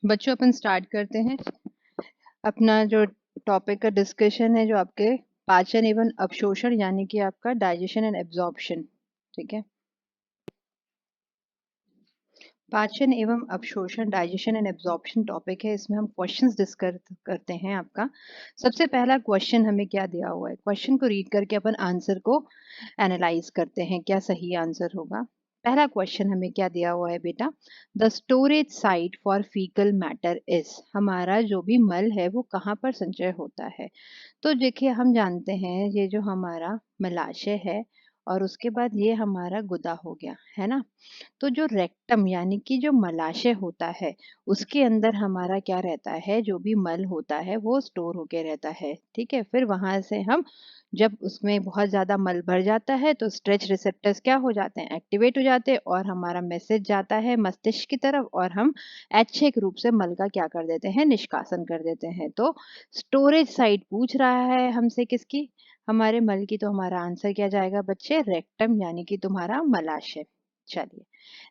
बच्चों अपन स्टार्ट करते हैं अपना जो टॉपिक का डिस्कशन है, जो आपके पाचन एवं अवशोषण यानी कि आपका डाइजेशन एंड एब्जॉर्प्शन। ठीक है, पाचन एवं अवशोषण डाइजेशन एंड एब्जॉर्प्शन टॉपिक है। इसमें हम क्वेश्चंस डिस्कस करते हैं। आपका सबसे पहला क्वेश्चन हमें क्या दिया हुआ है, क्वेश्चन को रीड करके अपन आंसर को एनालाइज करते हैं, क्या सही आंसर होगा। पहला क्वेश्चन हमें क्या दिया हुआ है बेटा, the storage site for faecal matter is, हमारा जो भी मल है वो कहाँ पर संचय होता है। तो देखिए, हम जानते हैं ये जो हमारा मलाशय है और उसके बाद ये हमारा गुदा हो गया है ना। तो जो रेक्टम यानी कि जो मलाशय होता है, उसके अंदर हमारा क्या रहता है, जो भी मल होता है वो स्टोर होके रहता है। ठीक है, फिर वहां से हम जब उसमें बहुत ज्यादा मल भर जाता है तो स्ट्रेच रिसेप्टर्स क्या हो जाते हैं, एक्टिवेट हो जाते हैं और हमारा मैसेज जाता है मस्तिष्क की तरफ और हम ऐच्छिक रूप से मल का क्या कर देते हैं, निष्कासन कर देते हैं। तो स्टोरेज साइट पूछ रहा है हमसे किसकी, हमारे मल की। तो हमारा आंसर क्या जाएगा बच्चे, रेक्टम यानी कि तुम्हारा मलाशय। चलिए,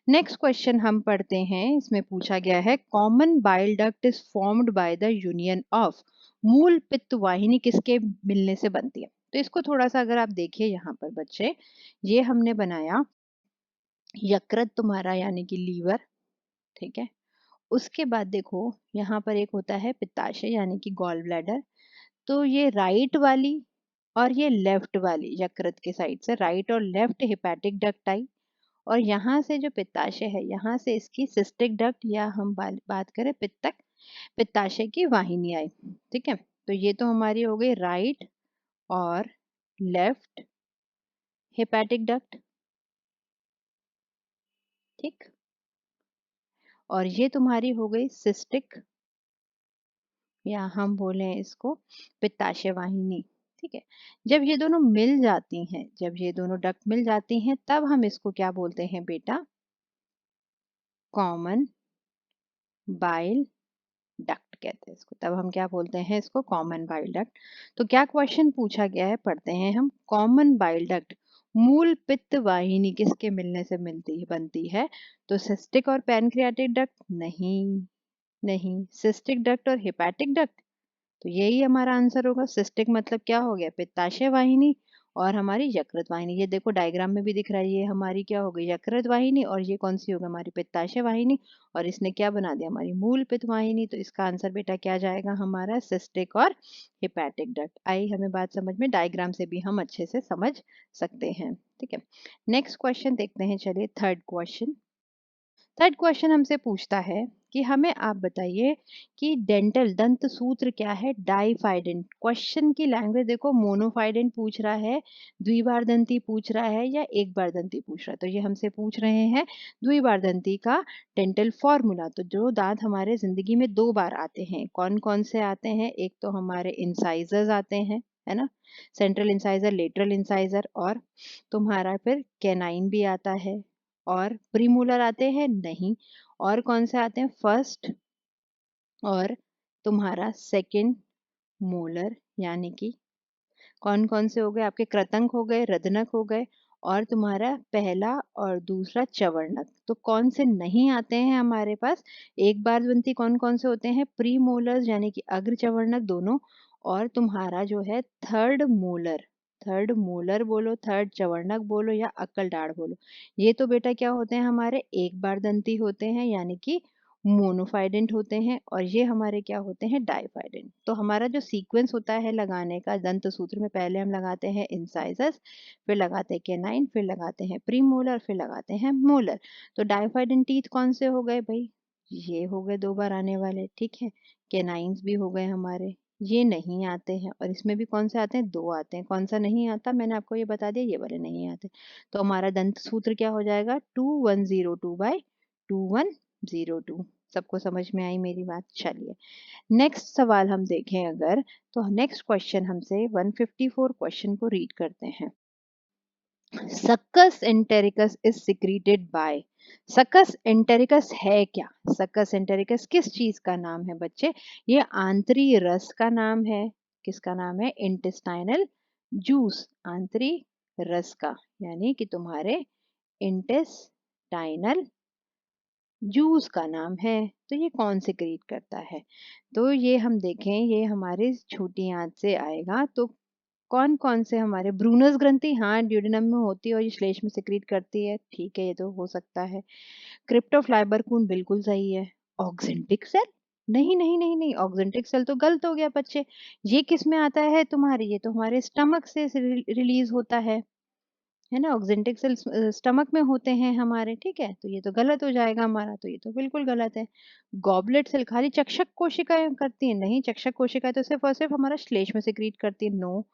नेक्स्ट क्वेश्चन हम पढ़ते हैं। इसमें पूछा गया है, common bile duct is formed by the union of, मूल पित्त वाहिनी किसके मिलने से बनती है। तो इसको थोड़ा सा अगर आप देखिए यहाँ पर बच्चे, ये हमने बनाया यकृत तुम्हारा यानी कि लीवर। ठीक है, उसके बाद देखो यहाँ पर एक होता है पित्ताशय यानी कि गॉल ब्लैडर। तो ये राइट वाली और ये लेफ्ट वाली यकृत के साइड से राइट और लेफ्ट हेपेटिक डक्ट आई, और यहाँ से जो पित्ताशय है यहाँ से इसकी सिस्टिक डक्ट या हम बात करें पित्तक पित्ताशय की वाहिनी आई। ठीक है, तो ये तो हमारी हो गई राइट और लेफ्ट हेपेटिक डक्ट। ठीक, और ये तुम्हारी हो गई सिस्टिक या हम बोले इसको पित्ताशय वाहिनी। ठीक है, जब ये दोनों मिल जाती हैं, जब ये दोनों डक्ट मिल जाती हैं, तब हम इसको क्या बोलते हैं बेटा, कॉमन बाइल डक्ट कहते हैं इसको। तब हम क्या बोलते हैं इसको, कॉमन बाइल डक्ट। तो क्या क्वेश्चन पूछा गया है, पढ़ते हैं हम। कॉमन बाइल डक्ट मूल पित्त वाहिनी किसके मिलने से मिलती है, बनती है। तो सिस्टिक और पैनक्रियाटिक डक्ट नहीं, नहीं सिस्टिक डक्ट और हेपेटिक डक्ट। तो यही हमारा आंसर होगा। सिस्टिक मतलब क्या हो गया, पित्ताशय वाहिनी, और हमारी यकृत वाहिनी। ये देखो डायग्राम में भी दिख रहा है, ये हमारी क्या हो गई, यकृत वाहिनी, और ये कौन सी होगी, हमारी पित्ताशय वाहिनी। और इसने क्या बना दिया, हमारी मूल पित्त वाहिनी। तो इसका आंसर बेटा क्या जाएगा हमारा, सिस्टिक और हेपेटिक डक्ट। आई हमें बात समझ में, डायग्राम से भी हम अच्छे से समझ सकते हैं। ठीक है, नेक्स्ट क्वेश्चन देखते हैं। चलिए, थर्ड क्वेश्चन। थर्ड क्वेश्चन हमसे पूछता है कि हमें आप बताइए कि डेंटल दंत सूत्र क्या है, डाइफाइडेंट। क्वेश्चन की लैंग्वेज देखो, मोनोफाइडेंट पूछ रहा है, द्विबार दंती पूछ रहा है, या एक बार दंती पूछ रहा है। तो ये हमसे पूछ रहे हैं द्विबार दंती का डेंटल फॉर्मूला। तो जो दांत हमारे जिंदगी में दो बार आते हैं, कौन कौन से आते हैं, एक तो हमारे इंसाइजर्स आते हैं, है ना, सेंट्रल इंसाइजर, लेटरल इंसाइजर, और तुम्हारा फिर कैनाइन भी आता है, और प्रीमोलर आते हैं नहीं। और कौन से आते हैं, फर्स्ट और तुम्हारा सेकंड मोलर, यानी कि कौन कौन से हो गए आपके, कृतंक हो गए, रदनक हो गए, और तुम्हारा पहला और दूसरा चवर्णक। तो कौन से नहीं आते हैं हमारे पास, एक बार दंती कौन कौन से होते हैं, प्री मोलर्स यानी कि अग्र चवर्णक दोनों, और तुम्हारा जो है थर्ड मोलर। थर्ड मोलर बोलो, थर्ड चवर्णक बोलो, या अक्कल दाढ़ बोलो, ये तो बेटा क्या होते हैं, हमारे एक बार दंती होते हैं यानी कि मोनोफाइडेंट होते हैं, और ये हमारे क्या होते हैं, डाइफाइडेंट। तो हमारा जो सीक्वेंस होता है लगाने का दंत सूत्र में, पहले हम लगाते हैं इंसाइजस, फिर लगाते हैं कैनाइन, फिर लगाते हैं प्रीमोलर, फिर लगाते हैं मोलर। तो डाइफाइडेंट टीथ कौन से हो गए भाई, ये हो गए दो बार आने वाले। ठीक है, कैनाइन्स भी हो गए हमारे, ये नहीं आते हैं। और इसमें भी कौन से आते हैं, दो आते हैं। कौन सा नहीं आता, मैंने आपको ये बता दिया, ये वाले नहीं आते। तो हमारा दंत सूत्र क्या हो जाएगा, 2102/2102। सबको समझ में आई मेरी बात। चलिए, नेक्स्ट सवाल हम देखें अगर, तो नेक्स्ट क्वेश्चन हमसे 154 क्वेश्चन को रीड करते हैं। Succus entericus is secreted bye, succus entericus है क्या, सक्कस एंटेरिकस किस चीज का नाम है बच्चे, ये आंतरी रस का नाम है। किसका नाम है, इंटेस्टाइनल जूस, आंतरी रस का, यानी कि तुम्हारे इंटेस्टाइनल जूस का नाम है, तो ये कौन सिक्रीट करता है? तो ये हम देखें, ये हमारे छोटी आंत से आएगा, तो कौन-कौन से हमारे ब्रूनस ग्रंथि, हाँ, ड्यूोडेनम में होती है और ये श्लेष्म में सिक्रीट करती है, ठीक है, ये तो हो सकता है। क्रिप्टोफ्लाइबरकून बिल्कुल सही है। Oxyntic cell? नहीं, नहीं, नहीं, नहीं, ऑक्जेंटिक सेल तो गलत हो गया बच्चे। ये किस में आता है तुम्हारे? ये तो हमारे स्टमक से रिलीज़ होता है ना? ऑक्जेंटिक सेल्स स्टमक में होते हैं हमारे, ठीक है? तो ये तो गलत हो जाएगा हमारा, तो ये तो बिल्कुल गलत है। गॉबलेट सेल खाली चक्षक कोशिकाएँ करती हैं, नहीं, चक्षक कोशिकाएँ तो सिर्फ़ और सिर्फ़ हमारा श्लेष्म सिक्रीट करती है, no.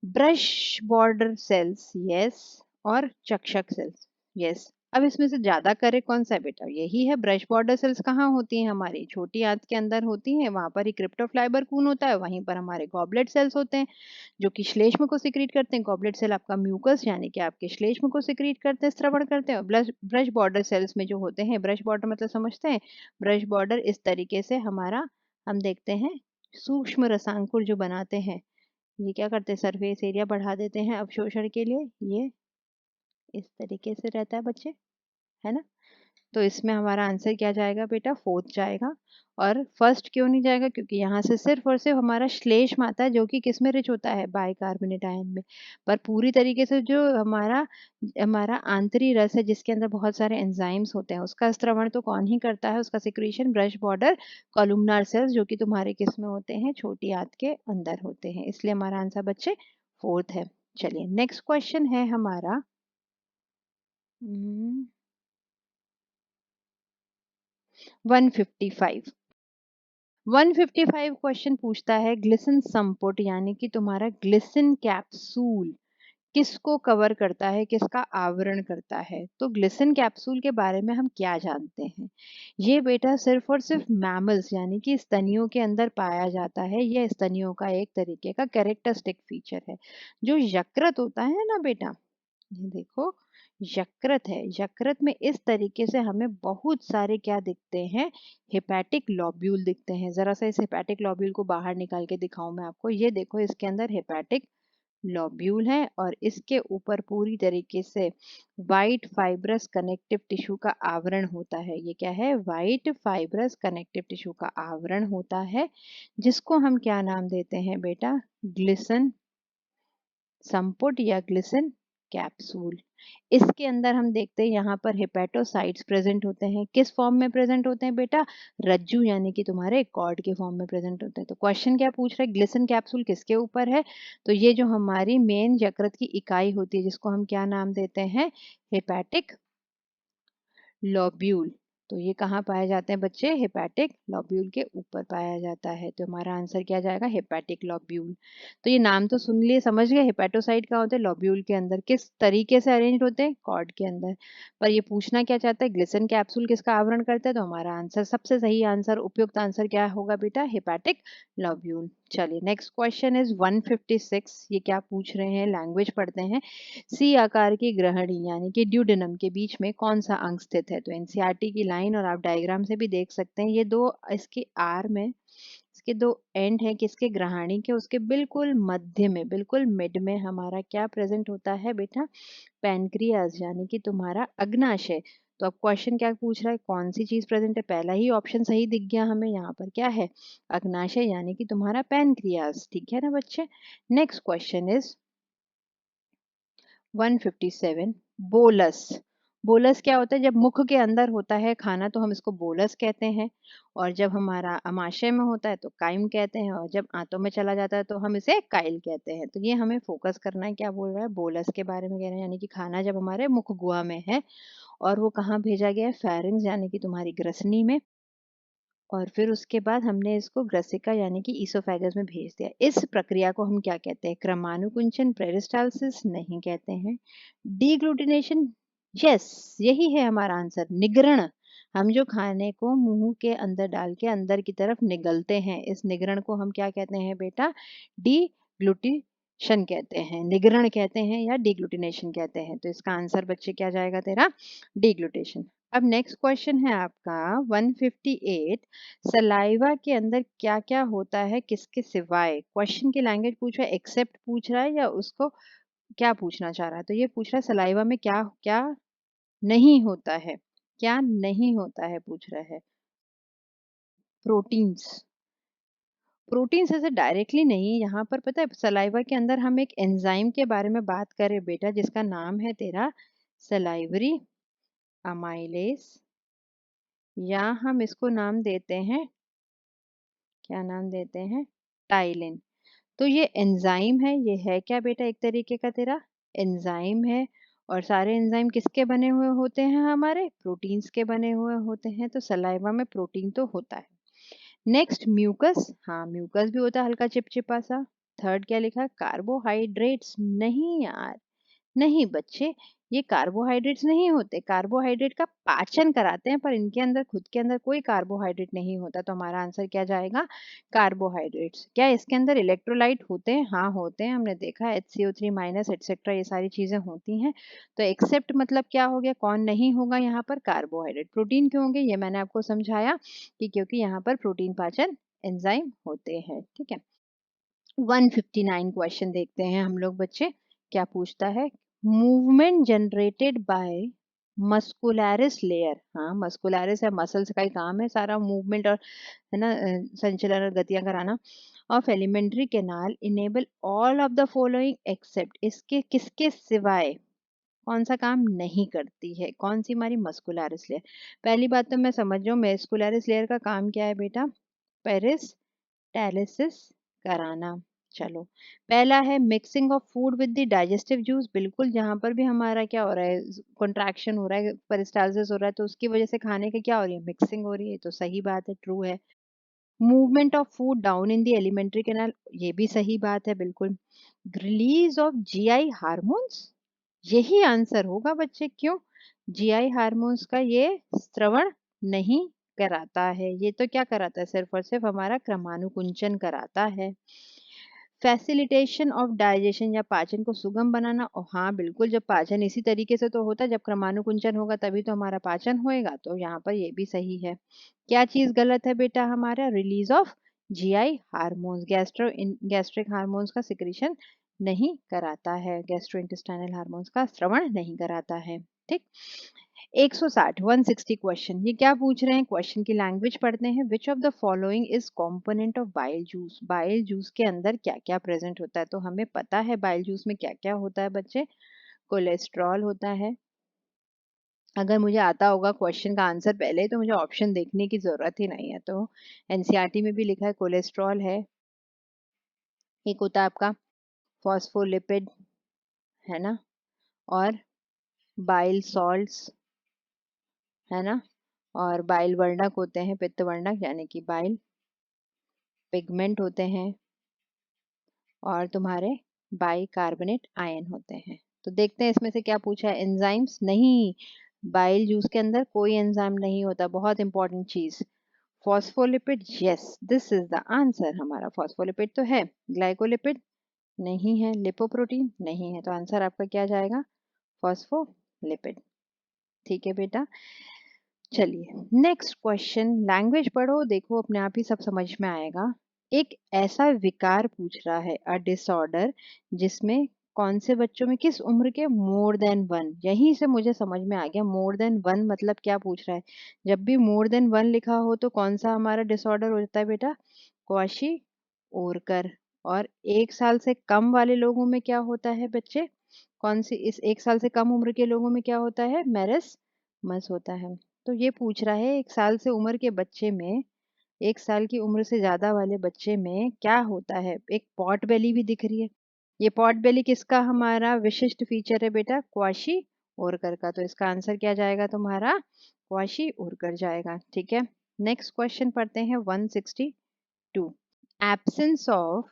Brush border cells, yes, और चक्षक सेल्स, यस। अब इसमें से ज़्यादा करेक्ट कौन-सा है बेटा? यही है, ब्रश बॉर्डर सेल्स कहाँ होती हैं हमारी? छोटी आंत के अंदर होती हैं, वहाँ पर ही क्रिप्टोफ्लाइबरकून होता है, वहीं पर हमारे गॉबलेट सेल्स होते हैं। जो कि श्लेष्म को सिक्रीट करते हैं। गॉबलेट सेल आपका म्यूकस यानी कि आपके श्लेष्म को सिक्रीट करते हैं, स्रवण करते हैं। और ब्लश ब्रश बॉर्डर सेल्स में जो होते हैं, ब्रश बॉर्डर मतलब समझते हैं? ब्रश बॉर्डर इस तरीके से हमारा हम देखते हैं सूक्ष्म रसांकुर जो बनाते हैं, ये क्या करते हैं? सरफेस एरिया बढ़ा देते हैं अवशोषण के लिए। ये इस तरीके से रहता है बच्चे, है ना? तो इसमें हमारा आंसर क्या जाएगा बेटा? 4th जाएगा। और फर्स्ट क्यों नहीं जाएगा? क्योंकि यहाँ से सिर्फ़ और सिर्फ़ हमारा श्लेष्म आता है, जो कि किसमें रिच होता है? बाइकार्बोनेट आयन में। पर पूरी तरीके से जो हमारा हमारा आंतरी रस है, जिसके अंदर बहुत सारे एंजाइम्स होते हैं, उसका स्रवण तो कौन ही करता है? उसका secretion brush border columnar cells, जो कि तुम्हारे किसमें होते हैं? छोटी आंत के अंदर होते हैं। इसलिए हमारा आंसर बच्चे 4th है। चलिए नेक्स्ट क्वेश्चन है हमारा, उम, 155। 155 क्वेश्चन पूछता है, ग्लिसन संपुट यानी कि तुम्हारा ग्लिसन कैप्सूल किसको कवर करता है, किसका आवरण करता है? तो ग्लिसन कैप्सूल के बारे में हम क्या जानते हैं? ये बेटा सिर्फ और सिर्फ मैमल्स यानी कि स्तनियों के अंदर पाया जाता है। ये स्तनियों का एक तरीके का कैरेक्टरिस्टिक फीचर है। जो यकृत होता है ना बेटा, ये देखो, यकृत है। यकृत में इस तरीके से हमें बहुत सारे क्या दिखते हैं? हेपेटिक लॉब्यूल दिखते हैं। जरा सा इस हेपेटिक लॉब्यूल को बाहर निकाल के दिखाऊं मैं आपको। ये देखो, इसके अंदर हेपेटिक लॉब्यूल है और इसके ऊपर पूरी तरीके से वाइट फाइब्रस कनेक्टिव टिश्यू का आवरण होता है। ये क्या है? वाइट फाइब्रस कनेक्टिव टिश्यू का आवरण होता है, जिसको हम क्या नाम देते हैं बेटा? ग्लिसन संपुट या ग्लिसन कैप्सूल। इसके अंदर हम देखते हैं यहाँ पर हेपेटोसाइट्स प्रेजेंट होते हैं। किस फॉर्म में प्रेजेंट होते हैं बेटा? रज्जु यानी कि तुम्हारे कॉर्ड के फॉर्म में प्रेजेंट होते हैं। तो क्वेश्चन क्या पूछ रहा है? ग्लिसन कैप्सूल किसके ऊपर है? तो ये जो हमारी मेन यकृत की इकाई होती है, जिसको हम क्या नाम देते हैं? Hepatic lobule. तो ये कहाँ पाए जाते हैं बच्चे? हेपेटिक लॉब्यूल के ऊपर पाया जाता है। तो हमारा आंसर क्या जाएगा? Hepatic lobule. तो ये नाम तो सुन लिए, समझ गए हेपेटोसाइट कहाँ होते हैं? लॉब्यूल के अंदर। किस तरीके से अरेंज होते हैं? कॉर्ड के अंदर। पर ये पूछना क्या चाहता है? ग्लिसन कैप्सूल किसका आवरण करता है? तो हमारा आंसर, सबसे सही आंसर, उपयुक्त आंसर क्या होगा बेटा? Hepatic lobule. चलिए नेक्स्ट क्वेश्चन इज 156। ये क्या पूछ रहे हैं? लैंग्वेज पढ़ते हैं। सी आकार की ग्रहणी यानी कि ड्यूडेनम के बीच में कौन सा अंग स्थित है? तो एनसीईआरटी की लाइन और आप डायग्राम से भी देख सकते हैं, ये दो इसके आर में, इसके दो एंड है किसके? ग्रहाणी के। उसके बिल्कुल मध्य में, बिल्कुल मिड में हमारा क्या प्रेजेंट होता है बेटा? पैनक्रियाज यानी कि तुम्हारा अग्नाशय। तो अब क्वेश्चन क्या पूछ रहा है? कौन सी चीज प्रेजेंट है? पहला ही ऑप्शन सही दिख गया हमें, यहाँ पर क्या है? अग्नाशय यानी कि तुम्हारा पैनक्रियाज, ठीक है ना बच्चे? Next question is 157। Bolus. Bolus क्या होता है? जब मुख के अंदर होता है खाना तो हम इसको बोलस कहते हैं, और जब हमारा अमाशय में होता है तो काइम कहते हैं, और जब आंतों में चला जाता है तो हम इसे काइल कहते हैं। तो ये हमें फोकस करना है, क्या बोल रहा है? बोलस के बारे में कह रहे हैं, यानी कि खाना जब हमारे मुख गुहा में है और वो कहाँ भेजा गया है? फेरिंग्स यानी कि तुम्हारी ग्रसनी में, और फिर उसके बाद हमने इसको ग्रसिका यानी कि ईसोफेगस में भेज दिया। इस प्रक्रिया को हम क्या कहते हैं? क्रमानुकुंचन, पेरिस्टालसिस नहीं कहते हैं। डीग्लूटिनेशन, यस, यही है हमारा आंसर, निगरण। हम जो खाने को मुंह के अंदर डाल के अंदर की तरफ निगलते हैं, इस निगरण को हम क्या कहते हैं बेटा? डीग्लूटिशन कहते हैं, निगरण कहते हैं, या डीग्लूटिनेशन कहते हैं। तो इसका आंसर बच्चे क्या जाएगा तेरा? डीग्लूटेशन। अब नेक्स्ट क्वेश्चन है आपका 158। सलाइवा के अंदर क्या क्या होता है किसके सिवाय? क्वेश्चन की लैंग्वेज पूछ रहा है, एक्सेप्ट पूछ रहा है, या उसको क्या पूछना चाह रहा है? तो ये पूछ रहा है सलाइवा में क्या क्या नहीं होता है। क्या नहीं होता है पूछ रहा है। प्रोटीन्स। प्रोटीन्स ऐसे डायरेक्टली नहीं, यहाँ पर पता है सलाइवा के अंदर हम एक एंजाइम के बारे में बात करें बेटा, जिसका नाम है तेरा सलाइवरी अमाइलेज, या हम इसको नाम देते हैं, क्या नाम देते हैं, टाइलिन। तो ये एंजाइम है, ये है क्या बेटा, एक तरीके का तेरा एंजाइम है। और सारे एंजाइम किसके बने हुए होते हैं, हमारे प्रोटीन्स के बने हुए होते हैं। तो सलाइवा में प्रोटीन तो होता है। नेक्स्ट म्यूकस, हाँ म्यूकस भी होता है, हल्का चिपचिपा सा। थर्ड क्या लिखा है, कार्बोहाइड्रेट्स, नहीं यार, नहीं बच्चे, ये कार्बोहाइड्रेट्स नहीं होते। कार्बोहाइड्रेट का पाचन कराते हैं, पर इनके अंदर खुद के अंदर कोई कार्बोहाइड्रेट नहीं होता। तो हमारा आंसर क्या जाएगा, कार्बोहाइड्रेट्स। क्या इसके अंदर इलेक्ट्रोलाइट होते हैं, हाँ होते हैं, हमने देखा HCO3 माइनस एटसेट्रा, ये सारी चीजें होती हैं। तो एक्सेप्ट मतलब क्या हो गया, कौन नहीं होगा यहाँ पर, कार्बोहाइड्रेट। प्रोटीन क्यों होंगे, ये मैंने आपको समझाया कि क्योंकि यहाँ पर प्रोटीन पाचन एंजाइम होते हैं। ठीक है, 159 क्वेश्चन देखते हैं हम लोग बच्चे, क्या पूछता है। Movement generated by muscularis layer, हाँ मस्कुलरिस है, मसल्स का ही काम है सारा मूवमेंट और है ना, संचलन और गतियां कराना, of alimentary canal enable all of the following except, इसके किसके सिवाय कौन सा काम नहीं करती है, कौन सी हमारी मस्कुलरिस लेयर। पहली बात तो मैं समझ रहा हूँ, मस्कुलरिस लेयर का काम क्या है बेटा, पेरिस्टालिसिस कराना। चलो, पहला है mixing of food with the digestive juice, बिल्कुल जहां पर भी हमारा क्या हो रहा है, कंट्रैक्शन हो रहा है, पेरिस्टालसिस हो रहा है, तो उसकी वजह से खाने का क्या हो रही है, मिक्सिंग हो रही है, तो सही बात है, ट्रू है। Movement of food down in the alimentary canal, ये भी सही बात है बिल्कुल। रिलीज ऑफ जीआई हार्मोन्स, यही आंसर होगा बच्चे, क्यों, जीआई हार्मोन्स का ये श्रवण नहीं कराता है, ये तो क्या कराता है, सिर्फ और सिर्फ हमारा क्रमानुकुंचन कराता है। फैसिलिटेशन ऑफ डाइजेशन, या पाचन को सुगम बनाना, और हाँ बिल्कुल, जब पाचन इसी तरीके से तो होता है, जब क्रमानुकुंचन होगा तभी तो हमारा पाचन होएगा, तो यहाँ पर ये भी सही है। क्या चीज गलत है बेटा, हमारा release of GI hormones, gastric hormones का सिक्रीशन नहीं कराता है, गैस्ट्रो इंटेस्टाइनल हार्मोन्स का स्रवण नहीं कराता है। ठीक, 160 160 क्वेश्चन, ये क्या पूछ रहे हैं, क्वेश्चन की लैंग्वेज पढ़ते हैं। विच of the following is component of bile juice, bile juice के अंदर क्या क्या प्रेजेंट होता है, तो हमें पता है बाइल जूस में क्या क्या होता है बच्चे, कोलेस्ट्रॉल होता है। अगर मुझे आता होगा क्वेश्चन का आंसर पहले, तो मुझे ऑप्शन देखने की जरूरत ही नहीं है। तो एनसीईआरटी में भी लिखा है कोलेस्ट्रॉल है, एक होता है आपका फॉस्फोलिपिड, है ना, और बाइल सॉल्ट्स, है ना, और बाइल वर्णक होते हैं, पित्त वर्णक यानी कि बाइल पिगमेंट होते हैं, और तुम्हारे बाइकार्बोनेट आयन होते हैं। तो देखते हैं इसमें से क्या पूछा है, एंजाइम्स नहीं, बाइल जूस के अंदर कोई एंजाइम नहीं होता, बहुत इंपॉर्टेंट चीज। Phospholipid, yes this is the answer, हमारा फॉस्फोलिपिड तो है। ग्लाइकोलिपिड नहीं है, लिपोप्रोटीन नहीं है, तो आंसर आपका क्या जाएगा, फॉस्फोलिपिड। ठीक है बेटा, चलिए नेक्स्ट क्वेश्चन, लैंग्वेज पढ़ो, देखो अपने आप ही सब समझ में आएगा। एक ऐसा विकार पूछ रहा है, अ डिसऑर्डर, जिसमें कौन से बच्चों में, किस उम्र के, मोर देन वन, यहीं से मुझे समझ में आ गया, मोर देन वन मतलब क्या पूछ रहा है। जब भी मोर देन वन लिखा हो तो कौन सा हमारा डिसऑर्डर हो जाता है बेटा, क्वाशी ओरकर। और 1 साल से कम वाले लोगों में क्या होता है बच्चे, कौन सी, इस 1 साल से कम उम्र के लोगों में क्या होता है, मेरस मस होता है। तो ये पूछ रहा है 1 साल से उम्र के बच्चे में, 1 साल की उम्र से ज्यादा वाले बच्चे में क्या होता है, एक पॉट बेली भी दिख रही है, ये पॉट बेली किसका हमारा विशिष्ट फीचर है बेटा, क्वाशी ओरकर का। तो इसका आंसर क्या जाएगा तुम्हारा, क्वाशी ओरकर जाएगा। ठीक है, नेक्स्ट क्वेश्चन पढ़ते हैं, 162। Absence of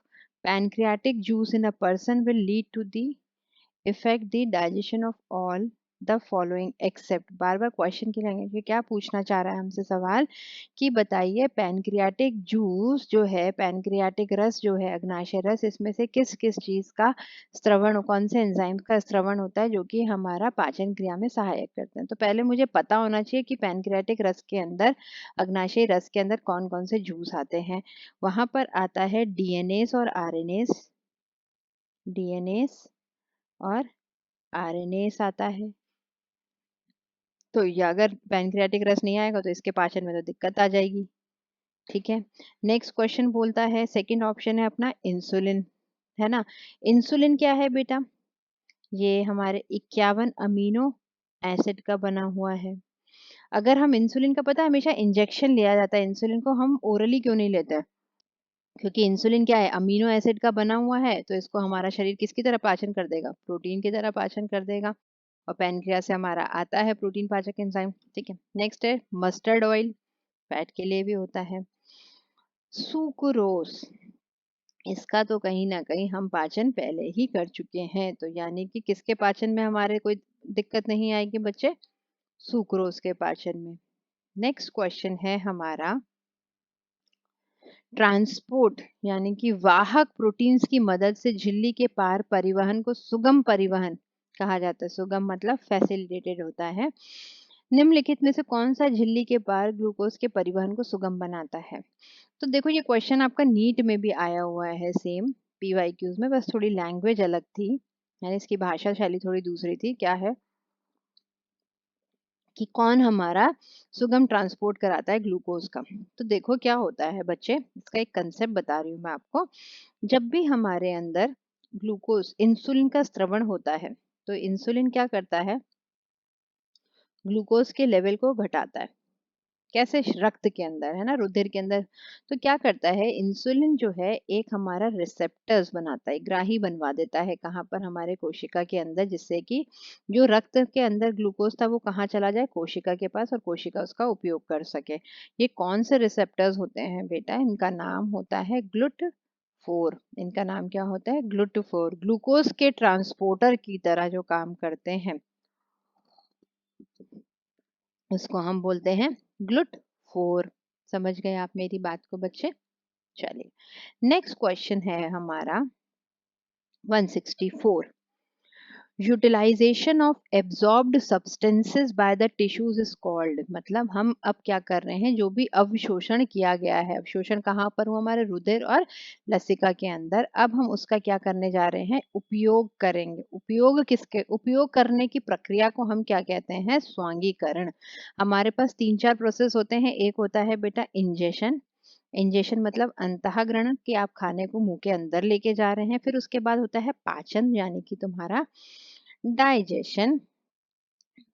pancreatic juice in a person will lead to the affect the digestion of all the following except, bar bar question की लैंग्वेज में क्या पूछना चाह रहा है हमसे सवाल, कि बताइए पैनक्रियाटिक जूस जो है, पैनक्रियाटिक रस जो है, अग्नाशय रस, इसमें से किस किस चीज का स्त्रवण, कौन से एंजाइम का स्त्रवण होता है जो कि हमारा पाचन क्रिया में सहायक करते हैं। तो पहले मुझे पता होना चाहिए कि पैनक्रियाटिक रस के अंदर, अग्नाशय रस के अंदर कौन कौन से जूस आते हैं। वहां पर आता है डीएनएस और आरएनएस, डीएनएस और आरएनएस आता है, तो ये अगर पैनक्रियाटिक रस नहीं आएगा तो इसके पाचन में तो दिक्कत आ जाएगी। ठीक है। नेक्स्ट क्वेश्चन बोलता है, सेकंड ऑप्शन है अपना इंसुलिन, है ना। इंसुलिन क्या है बेटा? ये हमारे 51 अमीनो एसिड का बना हुआ है। अगर हम इंसुलिन का पता है हमेशा इंजेक्शन लिया जाता है, इंसुलिन को हम ओरली क्यों नहीं लेते हैं? क्योंकि इंसुलिन क्या है, अमीनो एसिड का बना हुआ है, तो इसको हमारा शरीर किसकी तरह पाचन कर देगा? प्रोटीन की तरह पाचन कर देगा। और पैनक्रियास से हमारा आता है प्रोटीन पाचक एंजाइम। ठीक है। नेक्स्ट है मस्टर्ड ऑयल, फैट के लिए भी होता है। सुक्रोज, इसका तो कहीं ना कहीं हम पाचन पहले ही कर चुके हैं, तो यानी कि किसके पाचन में हमारे कोई दिक्कत नहीं आएगी बच्चे? सुक्रोज के पाचन में। नेक्स्ट क्वेश्चन है हमारा, ट्रांसपोर्ट यानी कि वाहक प्रोटीन्स की मदद से झिल्ली के पार परिवहन को सुगम परिवहन कहा जाता है। सुगम मतलब फैसिलिटेटेड होता है। निम्नलिखित में से कौन सा झिल्ली के पार ग्लूकोज के परिवहन को सुगम बनाता है? तो देखो ये क्वेश्चन आपका नीट में भी आया हुआ है, सेम पीवाईक्यूज में, बस थोड़ी लैंग्वेज अलग थी, यानी इसकी भाषा शैली थोड़ी दूसरी थी। क्या है कि कौन हमारा सुगम ट्रांसपोर्ट कराता है ग्लूकोज का? तो देखो क्या होता है बच्चे, इसका एक कंसेप्ट बता रही हूँ मैं आपको। जब भी हमारे अंदर ग्लूकोज इंसुलिन का स्त्रवण होता है, तो इंसुलिन क्या करता है? ग्लूकोज के लेवल को घटाता है। कैसे? रक्त के अंदर, है ना, रुधिर के अंदर। तो क्या करता है इंसुलिन जो है, एक हमारा रिसेप्टर्स बनाता है, ग्राही बनवा देता है कहाँ पर? हमारे कोशिका के अंदर, जिससे कि जो रक्त के अंदर ग्लूकोज था वो कहाँ चला जाए? कोशिका के पास, और कोशिका उसका उपयोग कर सके। ये कौन से रिसेप्टर्स होते हैं बेटा? इनका नाम होता है ग्लूट 4। इनका नाम क्या होता है? ग्लूट 4। ग्लूकोज के ट्रांसपोर्टर की तरह जो काम करते हैं, उसको हम बोलते हैं ग्लूट 4। समझ गए आप मेरी बात को बच्चे? चलिए, नेक्स्ट क्वेश्चन है हमारा 164। Utilisation of absorbed substances by the tissues is called, मतलब हम अब क्या कर रहे हैं, जो भी अवशोषण किया गया है, अवशोषण कहाँ पर हुआ? हमारे रुधिर और लसिका के अंदर। अब हम उसका क्या करने जा रहे हैं? उपयोग करेंगे। उपयोग किसके? उपयोग करने की प्रक्रिया को हम क्या कहते हैं? स्वांगीकरण। हमारे पास 3-4 प्रोसेस होते हैं। एक होता है बेटा इंजेशन। इंजेशन मतलब अंतःग्रहण, कि आप खाने को मुंह के अंदर लेके जा रहे हैं। फिर उसके बाद होता है पाचन, यानी कि तुम्हारा डाइजेशन।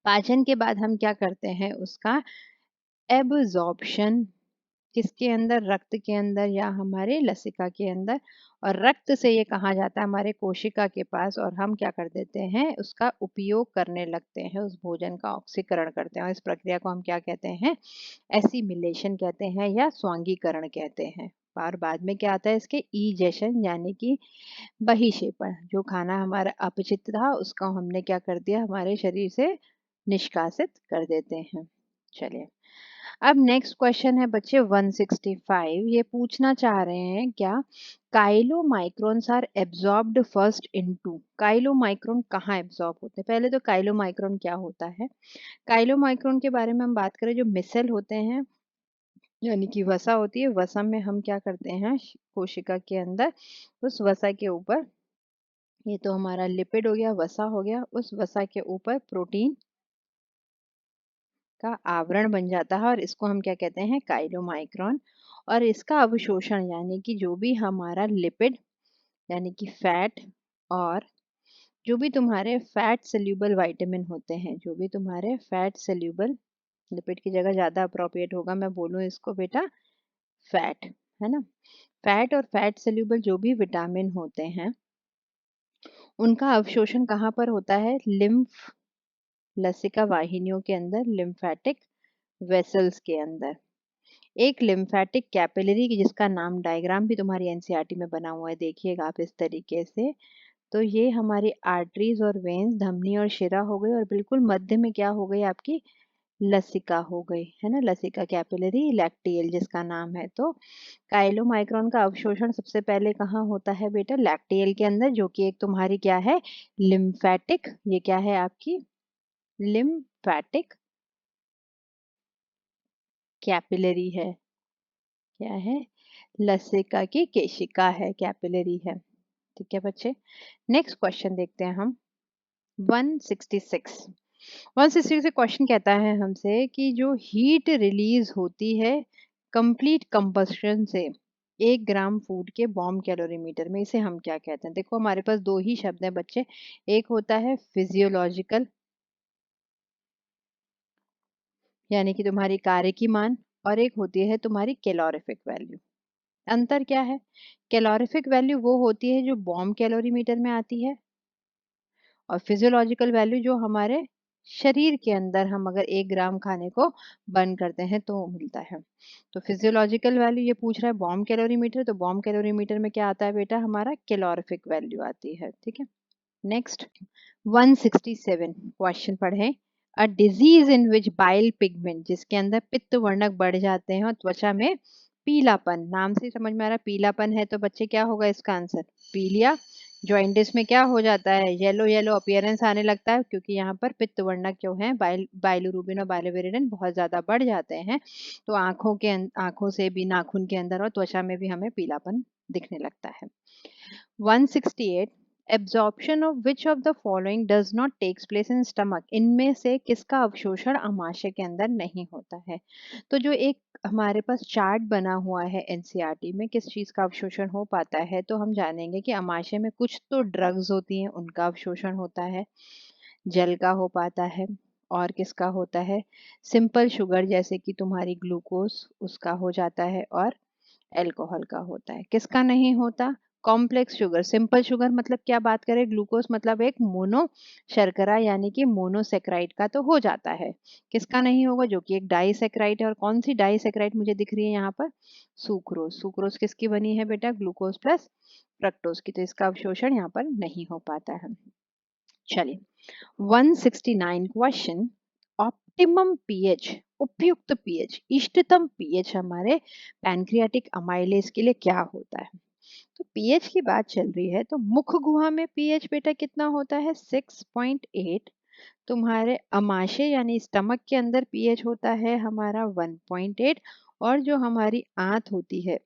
पाचन के बाद हम क्या करते हैं? उसका एब्जॉर्प्शन। किसके अंदर? रक्त के अंदर या हमारे लसिका के अंदर। और रक्त से ये कहाँ जाता है? हमारे कोशिका के पास। और हम क्या कर देते हैं? उसका उपयोग करने लगते हैं, उस भोजन का ऑक्सीकरण करते हैं। और इस प्रक्रिया को हम क्या कहते हैं? एसिमिलेशन कहते हैं या स्वांगीकरण कहते हैं। और बाद में क्या आता है इसके? ईजेशन, यानी कि बहिक्षेपण। जो खाना हमारा अपचित था उसका हमने क्या कर दिया? हमारे शरीर से निष्कासित कर देते हैं। चलिए, अब नेक्स्ट क्वेश्चन है बच्चे 165। ये पूछना चाह रहे हैं क्या, chylomicrons are absorbed first into. Chylomicron कहाँ एब्जॉर्ब होते हैं? पहले तो काइलोमाइक्रोन क्या होता है? काइलोमाइक्रोन के बारे में हम बात करें, जो मिसेल होते हैं, यानी कि वसा होती है, वसा में हम क्या करते हैं? कोशिका के अंदर उस वसा के ऊपर, ये तो हमारा लिपिड हो गया, वसा हो गया, उस वसा के ऊपर प्रोटीन का आवरण बन जाता है, और इसको हम क्या कहते हैं? काइलोमाइक्रोन। और इसका अवशोषण, यानी कि जो भी हमारा लिपिड, यानी कि फैट, और जो भी तुम्हारे फैट सोल्यूबल विटामिन होते हैं, जो भी तुम्हारे फैट सोल्यूबल, लिपिड की जगह ज्यादा अप्रोप्रिएट होगा मैं बोलूँ इसको बेटा, फैट, है ना। फैट और फैट सोल्यूबल जो भी विटामिन होते हैं, उनका अवशोषण कहाँ पर होता है? लिम्फ लसिका वाहिनियों के अंदर, लिम्फेटिक वेसल्स के अंदर। एक लिम्फेटिक कैपिलरी, जिसका नाम डायग्राम भी तुम्हारी एनसीईआरटी में बना हुआ है, देखिएगा आप इस तरीके से। तो ये हमारी आर्टरीज और वेन्स, धमनी और शिरा हो गई, और बिल्कुल मध्य में क्या हो गई? आपकी लसिका हो गई, है ना, लसिका कैपिलरी लैक्टियल जिसका नाम है। तो काइलोमाइक्रोन का अवशोषण सबसे पहले कहाँ होता है बेटा? लैक्टियल के अंदर, जो कि एक तुम्हारी क्या है? लिम्फेटिक। ये क्या है आपकी? लिम्फेटिक कैपिलरी है। क्या है? लसिका की केशिका है, कैपिलरी है। ठीक है बच्चे, नेक्स्ट क्वेश्चन देखते हैं हम 166। 160 से क्वेश्चन कहता है हमसे कि जो हीट रिलीज होती है कंप्लीट कंबस्शन से 1 ग्राम फूड के बॉम्ब कैलोरीमीटर में, इसे हम क्या कहते हैं? देखो हमारे पास दो ही शब्द हैं बच्चे, एक होता है फिजियोलॉजिकल यानी कि तुम्हारी कार्य की मान, और एक होती है तुम्हारी कैलोरीफिक वैल्यू। अंतर क्या है? कैलोरीफिक वैल्यू वो होती है जो बॉम्ब कैलोरीमीटर में आती है, और फिजियोलॉजिकल वैल्यू जो हमारे शरीर के अंदर हम अगर 1 ग्राम खाने को बर्न करते हैं तो मिलता है। तो फिजियोलॉजिकल वैल्यू ये पूछ रहा है बॉम्ब कैलोरीमीटर, तो बॉम्ब कैलोरीमीटर में क्या आता है बेटा? हमारा कैलोरीफिक वैल्यू आती है। ठीक है, नेक्स्ट 167 क्वेश्चन पढ़े। A disease in which bile pigment, जिसके अंदर पित्त वर्णक बढ़ जाते हैं और त्वचा में पीलापन, नाम से समझ में आ रहा है पीलापन है, तो बच्चे क्या होगा इसका आंसर? पीलिया। जॉइंटिस में क्या हो जाता है? येलो येलो अपीयरेंस आने लगता है, क्योंकि यहाँ पर पित्त वर्णक जो है बाइलोरुबिन और बाइलोवेरिडिन बहुत ज्यादा बढ़ जाते हैं, तो आंखों से भी, नाखून के अंदर और त्वचा में भी हमें पीलापन दिखने लगता है। 168 absorption of which of the following does not takes place in stomach, इनमें से किसका अवशोषण आमाशय के अंदर नहीं होता है? तो जो एक हमारे पास चार्ट बना हुआ है एनसीईआरटी में, किस चीज का अवशोषण हो पाता है, तो हम जानेंगे कि आमाशय में कुछ तो ड्रग्स होती हैं, उनका अवशोषण होता है, जल का हो पाता है, और किसका होता है? सिंपल शुगर जैसे कि तुम्हारी ग्लूकोज, उसका हो जाता है, और अल्कोहल का होता है। किसका नहीं होता? Complex sugar. सिंपल शुगर मतलब क्या बात करें? ग्लूकोज मतलब एक मोनो शर्करा यानी कि मोनोसेक्राइड का तो हो जाता है। किसका नहीं होगा? जो कि एक डाइसेक्राइड है। और कौन सी डाइसेक्राइड मुझे दिख रही है यहाँ पर? सुक्रोज। सुक्रोज किसकी बनी है बेटा? ग्लूकोज प्लस फ्रक्टोज की, तो इसका अवशोषण यहाँ पर नहीं हो पाता है। चलिए 169 क्वेश्चन। ऑप्टिमम पीएच, उपयुक्त पीएच, इष्टतम पीएच हमारे पैनक्रियाटिक अमाइलेज के लिए क्या होता है? तो पीएच की बात चल रही है, तो मुख गुहा में पीएच बेटा कितना होता है? 6.8। तुम्हारे अमाशय यानी स्टमक के अंदर पीएच होता है हमारा 1.8, और जो हमारी आंत होती है,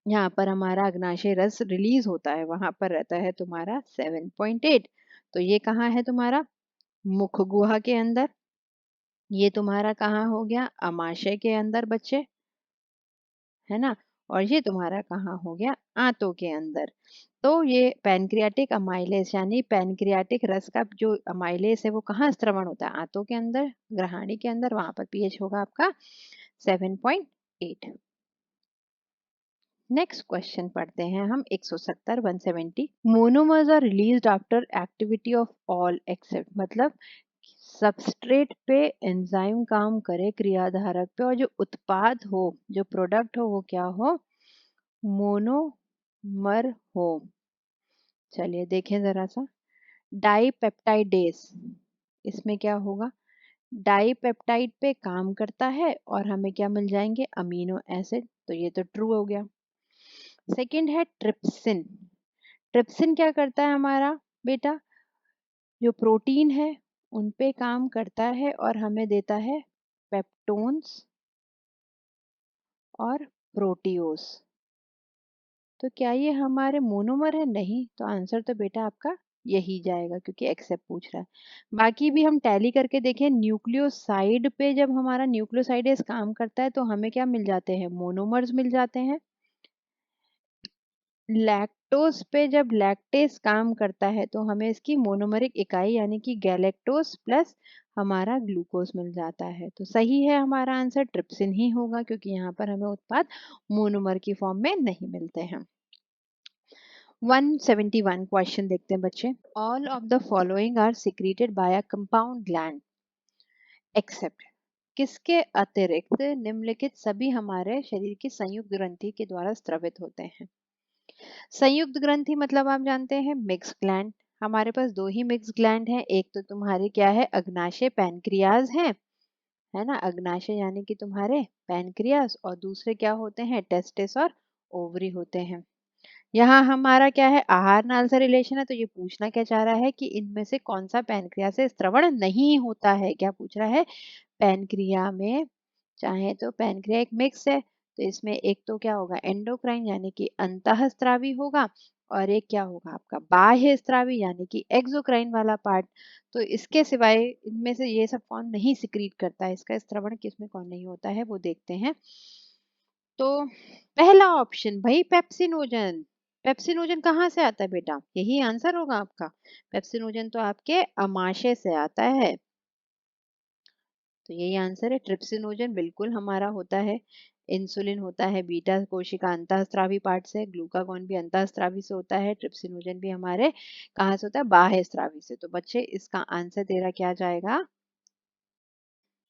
यहाँ पर हमारा अग्नाशय रस रिलीज होता है, वहां पर रहता है तुम्हारा 7.8। तो ये कहाँ है तुम्हारा? मुख गुहा के अंदर। ये तुम्हारा कहाँ हो गया? अमाशय के अंदर बच्चे, है ना? और ये तुम्हारा कहाँ हो गया? आंतों के अंदर। तो ये पैनक्रियाटिक अमाइलेज यानी पैनक्रियाटिक रस का जो अमाइलेज है वो कहाँ स्त्रवण होता है? आंतों के अंदर, ग्रहाणी के अंदर, वहां पर पीएच होगा आपका 7.8। नेक्स्ट क्वेश्चन पढ़ते हैं हम 170 170। Monomers are released after activity of all except, मतलब सबस्ट्रेट पे एंजाइम काम करे क्रियाधारक पे, और जो उत्पाद हो, जो प्रोडक्ट हो, वो क्या हो? मोनोमर हो। चलिए देखें जरा सा। डाइपेप्टाइडेस, इसमें क्या होगा? डाइपेप्टाइड पे काम करता है और हमें क्या मिल जाएंगे? अमीनो एसिड, तो ये तो ट्रू हो गया। सेकंड है ट्रिप्सिन। ट्रिप्सिन क्या करता है हमारा बेटा? जो प्रोटीन है उन पे काम करता है और हमें देता है पेप्टोन्स और प्रोटियोस। तो क्या ये हमारे मोनोमर है? नहीं, तो आंसर तो बेटा आपका यही जाएगा, क्योंकि एक्सेप्ट पूछ रहा है। बाकी भी हम टैली करके देखें, न्यूक्लियोसाइड पे जब हमारा न्यूक्लियोसाइडेज काम करता है तो हमें क्या मिल जाते हैं? मोनोमर्स मिल जाते हैं। लैक्टोज पे जब लैक्टेस काम करता है तो हमें इसकी मोनोमरिक इकाई यानी कि गैलेक्टोज प्लस हमारा ग्लूकोज मिल जाता है। तो सही है हमारा आंसर ट्रिप्सिन ही होगा, क्योंकि यहाँ पर हमें उत्पाद मोनोमर की फॉर्म में नहीं मिलते हैं। 171 क्वेश्चन देखते हैं बच्चे। All of the following are secreted by a compound gland except, किसके अतिरिक्त निम्नलिखित सभी हमारे शरीर की संयुक्त ग्रंथि के द्वारा स्रावित होते हैं? संयुक्त ग्रंथि मतलब आप जानते हैं मिक्स ग्लैंड। हमारे पास दो ही मिक्स ग्लैंड हैं, एक तो तुम्हारे क्या है? अग्नाशय पैनक्रियाज है ना? अग्नाशय यानी कि तुम्हारे पैनक्रियाज, और दूसरे क्या होते हैं? टेस्टिस और ओवरी होते हैं। यहाँ हमारा क्या है? आहार नाल से रिलेशन है, तो ये पूछना क्या चाह रहा है कि इनमें से कौन सा पैनक्रियाज से स्रवण नहीं होता है? क्या पूछ रहा है? पैनक्रिया में चाहे तो पैनक्रिया एक मिक्स है, तो इसमें एक तो क्या होगा? एंडोक्राइन यानी कि अंतःस्रावी होगा, और एक क्या होगा आपका बाह्य स्रावी यानी कि एक्सोक्राइन वाला पार्ट। तो इसके सिवाय इनमें से ये सब कौन नहीं सिक्रीट करता है, इसका स्त्रवण किसमें कौन नहीं होता है वो देखते हैं। तो पहला ऑप्शन भाई पेप्सिनोजन। पेप्सिनोजन कहाँ से आता है बेटा, यही आंसर होगा आपका। पेप्सिनोजन तो आपके अमाशय से आता है, तो यही आंसर है। ट्रिप्सिनोजन बिल्कुल हमारा होता है। इंसुलिन होता है बीटा कोशिका अंतःस्रावी पार्ट से, ग्लूकागॉन भी अंतःस्रावी से होता है, ट्रिप्सिनोजन भी हमारे कहाँ से होता है, बाह्य स्रावी से। तो बच्चे इसका आंसर तेरा क्या जाएगा,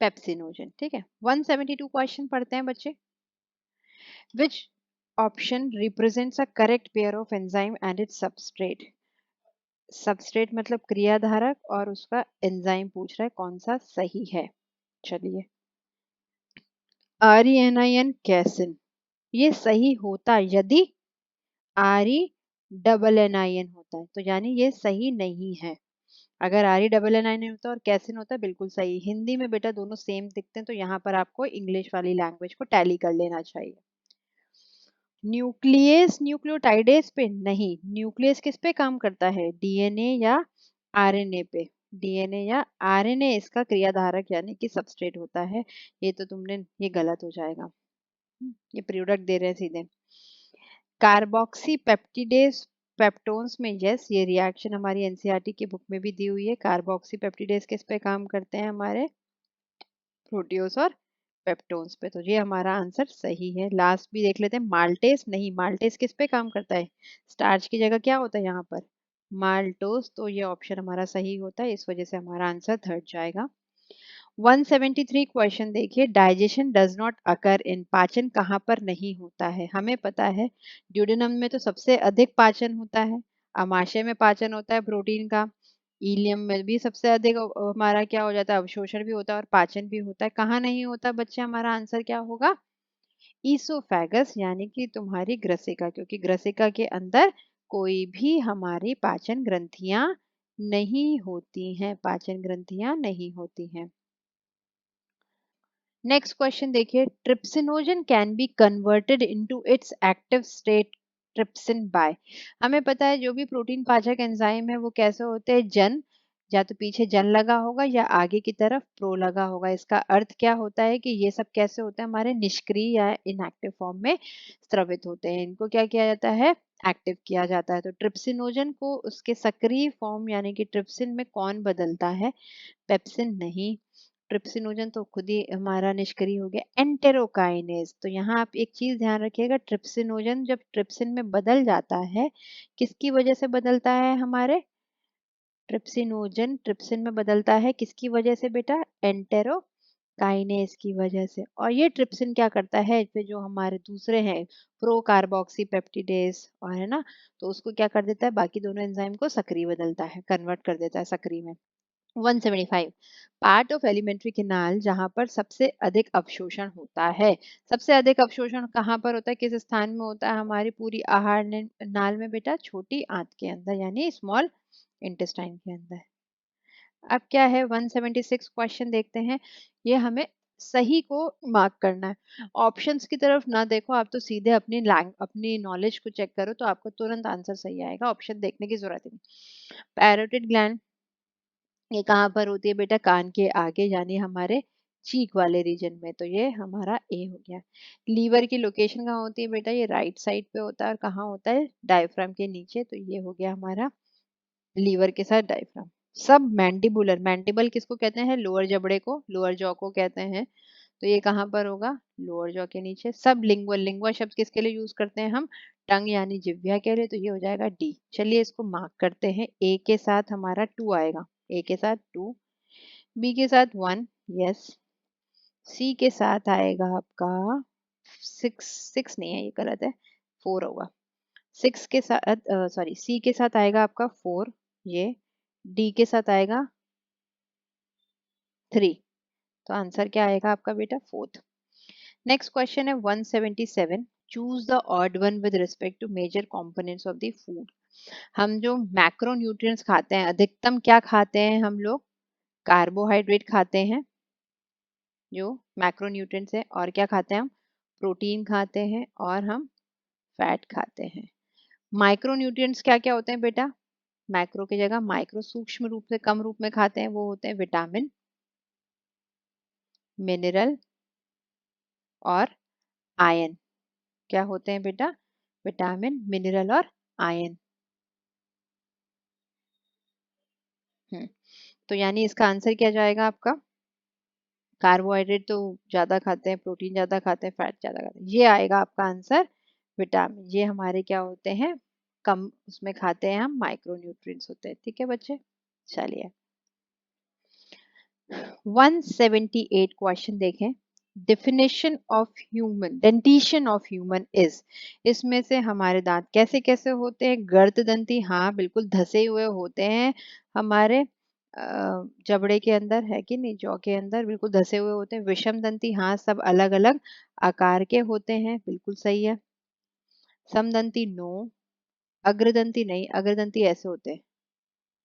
पेप्सिनोजन। ठीक है, 172 क्वेश्चन पढ़ते हैं बच्चे। Which option represents a correct pair of enzyme and its substrate? Substrate मतलब क्रियाधारक और उसका एंजाइम पूछ रहा है कौन सा सही है। चलिए, आरईएनआईएन कैसिन, ये सही होता यदि आरई डबल एनआईएन होता है, तो यानी ये सही नहीं है। अगर आरई डबल एनआईएन होता और कैसिन होता बिल्कुल सही। हिंदी में बेटा दोनों सेम दिखते हैं, तो यहाँ पर आपको इंग्लिश वाली लैंग्वेज को टैली कर लेना चाहिए। न्यूक्लियस न्यूक्लियोटाइडेज पे नहीं, न्यूक्लियस किस पे काम करता है, डीएनए या आरएनए पे। डीएनए या आरएनए इसका क्रियाधारक यानी कि सबस्ट्रेट होता है। ये तो तुमने, ये गलत हो जाएगा। ये प्रोडक्ट दे रहे हैं सीधे। कार्बोक्सी पेप्टिडेज पेप्टोन्स में यस, ये रिएक्शन हमारी एनसीईआरटी की बुक में भी दी हुई है। कार्बोक्सी पेप्टिडेज किस पे काम करते हैं, हमारे प्रोटियोस और पेप्टोन्स पे। तो ये हमारा आंसर सही है। लास्ट भी देख लेते हैं, माल्टेस नहीं, माल्टेस किस पे काम करता है, स्टार्च की जगह क्या होता है यहाँ पर, माल्टोस। तो ये ऑप्शन हमारा सही होता है, इस वजह से हमारा आंसर थर्ड जाएगा। 173 क्वेश्चन देखिए, डाइजेशन डज नॉट अकर इन, पाचन कहाँ पर नहीं होता है। हमें पता है ड्यूडेनम में तो सबसे अधिक पाचन होता है, अमाशय में पाचन होता है प्रोटीन का, इलियम में भी सबसे अधिक हमारा क्या हो जाता है, अवशोषण भी होता है और पाचन भी होता है। कहाँ नहीं होता बच्चे, हमारा आंसर क्या होगा, ईसोफेगस यानी कि तुम्हारी ग्रसिका, क्योंकि ग्रसिका के अंदर कोई भी हमारी पाचन ग्रंथियां नहीं होती हैं, पाचन ग्रंथियां नहीं होती हैं। नेक्स्ट क्वेश्चन देखिए, trypsinogen can be converted into its active state trypsin by. हमें पता है जो भी प्रोटीन पाचक एंजाइम है वो कैसे होते हैं, जन, या तो पीछे जन लगा होगा या आगे की तरफ प्रो लगा होगा। इसका अर्थ क्या होता है कि ये सब कैसे होते हैं, हमारे निष्क्रिय या इनएक्टिव फॉर्म में स्रावित होते हैं। इनको क्या किया जाता है, एक्टिव किया जाता है। तो ट्रिप्सिनोजन को उसके सक्रिय फॉर्म यानी कि ट्रिप्सिन में कौन बदलता है, पेप्सिन नहीं। ट्रिप्सिनोजन तो खुद ही हमारा निष्क्रिय हो गया, एंटेरोकाइनेज। तो यहाँ आप एक चीज ध्यान रखिएगा, ट्रिप्सिनोजन जब ट्रिप्सिन में बदल जाता है, किसकी वजह से बदलता है, हमारे ट्रिप्सिनोजन ट्रिप्सिन में बदलता है किसकी वजह से बेटा, एंटेरोकाइनेज की वजह से। और ये ट्रिप्सिन क्या करता है, इस पे जो हमारे दूसरे हैं प्रो कार्बोक्सी पेप्टिडेज और है ना, तो उसको क्या कर देता है, बाकी दोनों एंजाइम को सक्रिय बदलता है, कन्वर्ट कर देता है सक्रिय में। 175, पार्ट ऑफ एलिमेंट्री कैनाल जहां पर सबसे अधिक अवशोषण होता है। सबसे अधिक अवशोषण कहाँ पर होता है, किस स्थान में होता है, हमारी पूरी आहार नाल में बेटा, छोटी आंत के अंदर यानी स्मॉल इंटेस्टाइन के अंदर। अब क्या है, 176 क्वेश्चन देखते हैं। ये हमें सही को मार्क करना है, ऑप्शंस की तरफ ना देखो आप, तो सीधे अपनी नॉलेज को चेक करो, तो आपको तुरंत आंसर सही आएगा, ऑप्शन देखने की जरूरत नहीं। पैरोटिड ग्लैंड ये कहाँ पर होती है बेटा, कान के आगे यानी हमारे चीक वाले रीजन में, तो ये हमारा ए हो गया। लीवर की लोकेशन कहाँ होती है बेटा, ये राइट साइड पे होता है, और कहाँ होता है, डायफ्राम के नीचे। तो ये हो गया हमारा लीवर के साथ डायफ्राम। सब मैंडिबुलर, मैंडिबल किसको कहते हैं, लोअर जबड़े को, लोअर जॉ को कहते हैं। तो ये कहाँ पर होगा, लोअर जॉ के नीचे। सब लिंगुअल, लिंगुआ शब्द किसके लिए यूज करते हैं हम, टंग यानी जिह्वा के लिए, तो ये हो जाएगा डी। चलिए इसको मार्क करते हैं, ए के साथ हमारा 2 आएगा, ए के साथ 2, बी के साथ 1, यस, सी के साथ आएगा आपका 6, 6 नहीं है ये गलत है, 4 होगा। 6 के साथ सॉरी, सी के साथ आएगा आपका 4, ये डी के साथ आएगा 3। तो आंसर क्या आएगा आपका बेटा, फोर्थ। नेक्स्ट क्वेश्चन है 177, choose the odd one with respect to major components of the food. हम जो मैक्रो न्यूट्रिएंट्स खाते हैं, अधिकतम क्या खाते हैं हम लोग, कार्बोहाइड्रेट खाते हैं जो मैक्रो न्यूट्रिएंट्स है, और क्या खाते हैं हम, प्रोटीन खाते हैं और हम फैट खाते हैं। माइक्रो न्यूट्रिएंट्स क्या क्या होते हैं बेटा? मैक्रो की जगह माइक्रो, सूक्ष्म रूप से कम रूप में खाते हैं, वो होते हैं विटामिन, मिनरल और आयन। क्या होते हैं बेटा? विटामिन, मिनरल और आयन। तो यानी इसका आंसर क्या जाएगा आपका? कार्बोहाइड्रेट तो ज्यादा खाते हैं, प्रोटीन ज्यादा खाते हैं, फैट ज्यादा खाते हैं, ये आएगा आपका आंसर। विटामिन ये हमारे क्या होते हैं? कम उसमें खाते हैं हम, माइक्रो न्यूट्रिएंट्स होते हैं। ठीक है बच्चे, चलिए 178 क्वेश्चन देखें। Definition of human, dentition of human is, इसमें से हमारे दांत कैसे कैसे होते हैं? गर्द दंती, हाँ बिल्कुल धसे हुए होते हैं हमारे जबड़े के अंदर, है कि नहीं, जौ के अंदर बिल्कुल धसे हुए होते हैं। विषम दंती, हाँ सब अलग अलग आकार के होते हैं, बिल्कुल सही है। समदंती नो, अग्रदंती नहीं, अग्रदंती ऐसे होते हैं,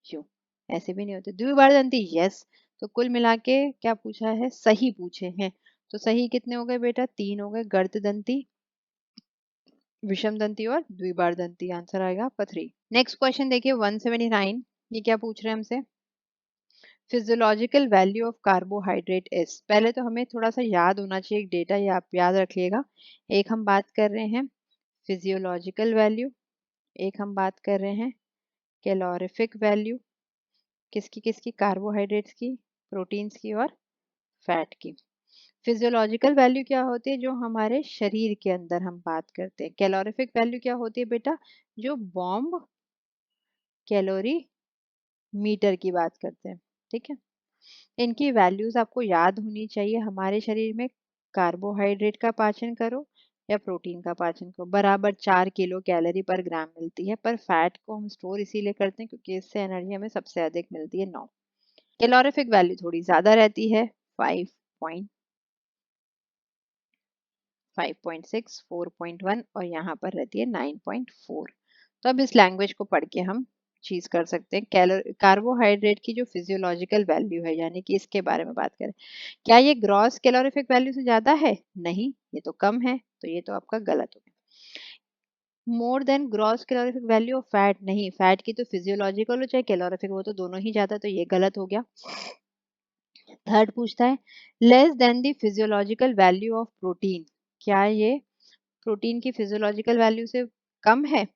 क्यों? ऐसे भी नहीं होते। द्विबारदंती यस। तो कुल मिला के क्या पूछा है? सही पूछे हैं। तो सही कितने हो गए बेटा? 3 हो गए। गर्द दंती, विषम दंती और द्विबार दंती, आंसर आएगा आपका 3। नेक्स्ट क्वेश्चन देखिए 179। ये क्या पूछ रहे हैं हमसे? Physiological value of carbohydrate is, पहले तो हमें थोड़ा सा याद होना चाहिए एक डेटा, ये आप याद रखिएगा। एक हम बात कर रहे हैं फिजियोलॉजिकल वैल्यू, एक हम बात कर रहे हैं कैलोरीफिक वैल्यू। किसकी किसकी? कार्बोहाइड्रेट्स की, प्रोटीन्स की और फैट की। फिजियोलॉजिकल वैल्यू क्या होती है? जो हमारे शरीर के अंदर हम बात करते हैं। कैलोरीफिक वैल्यू क्या होती है बेटा? जो बॉम्ब कैलोरी मीटर की बात करते हैं। ठीक है, इनकी वैल्यूज आपको याद होनी चाहिए। हमारे शरीर में कार्बोहाइड्रेट का पाचन करो या प्रोटीन का पाचन करो, बराबर 4 किलो कैलोरी पर ग्राम मिलती है। पर फैट को हम स्टोर इसीलिए करते हैं क्योंकि इससे एनर्जी हमें सबसे अधिक मिलती है, 9। कैलोरीफिक वैल्यू थोड़ी ज्यादा रहती है, 5.6, 4.1 और यहाँ पर रहती है 9.4। तो अब इस लैंग्वेज को पढ़ के हम चीज कर सकते हैं। कार्बोहाइड्रेट की जो फिजियोलॉजिकल वैल्यू है, यानी कि इसके बारे में बात करें, क्या ये ग्रॉस कैलोरीफिक वैल्यू से ज्यादा है? नहीं, ये तो कम है, तो ये तो आपका गलत हो गया। More than gross calorific value of fat, नहीं, फैट की तो फिजियोलॉजिकल हो चाहे कैलोरीफिक, वो तो दोनों ही ज्यादा, तो ये गलत हो गया। थर्ड पूछता है less than the physiological value of protein, क्या ये प्रोटीन की फिजियोलॉजिकल वैल्यू से कम है?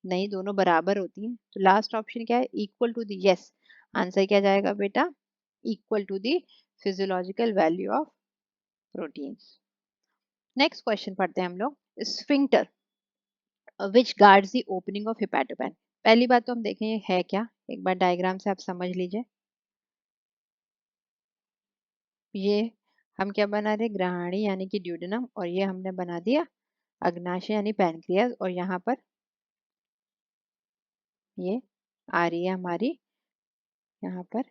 नहीं, दोनों बराबर होती हैं। तो लास्ट ऑप्शन क्या है? Equal to the, yes. Answer क्या जाएगा बेटा? Equal to the physiological value of protein. Next question पढ़ते हैं हम लोग। Sphincter which guards the opening of हेपेटोपेन, पहली बात तो हम देखें ये है क्या, एक बार डायग्राम से आप समझ लीजिए। ये हम क्या बना रहे? ग्रहाणी यानी कि ड्यूडेनम, और ये हमने बना दिया अग्नाशय यानी पैनक्रियाज, और यहाँ पर ये आ रही है हमारी यहाँ पर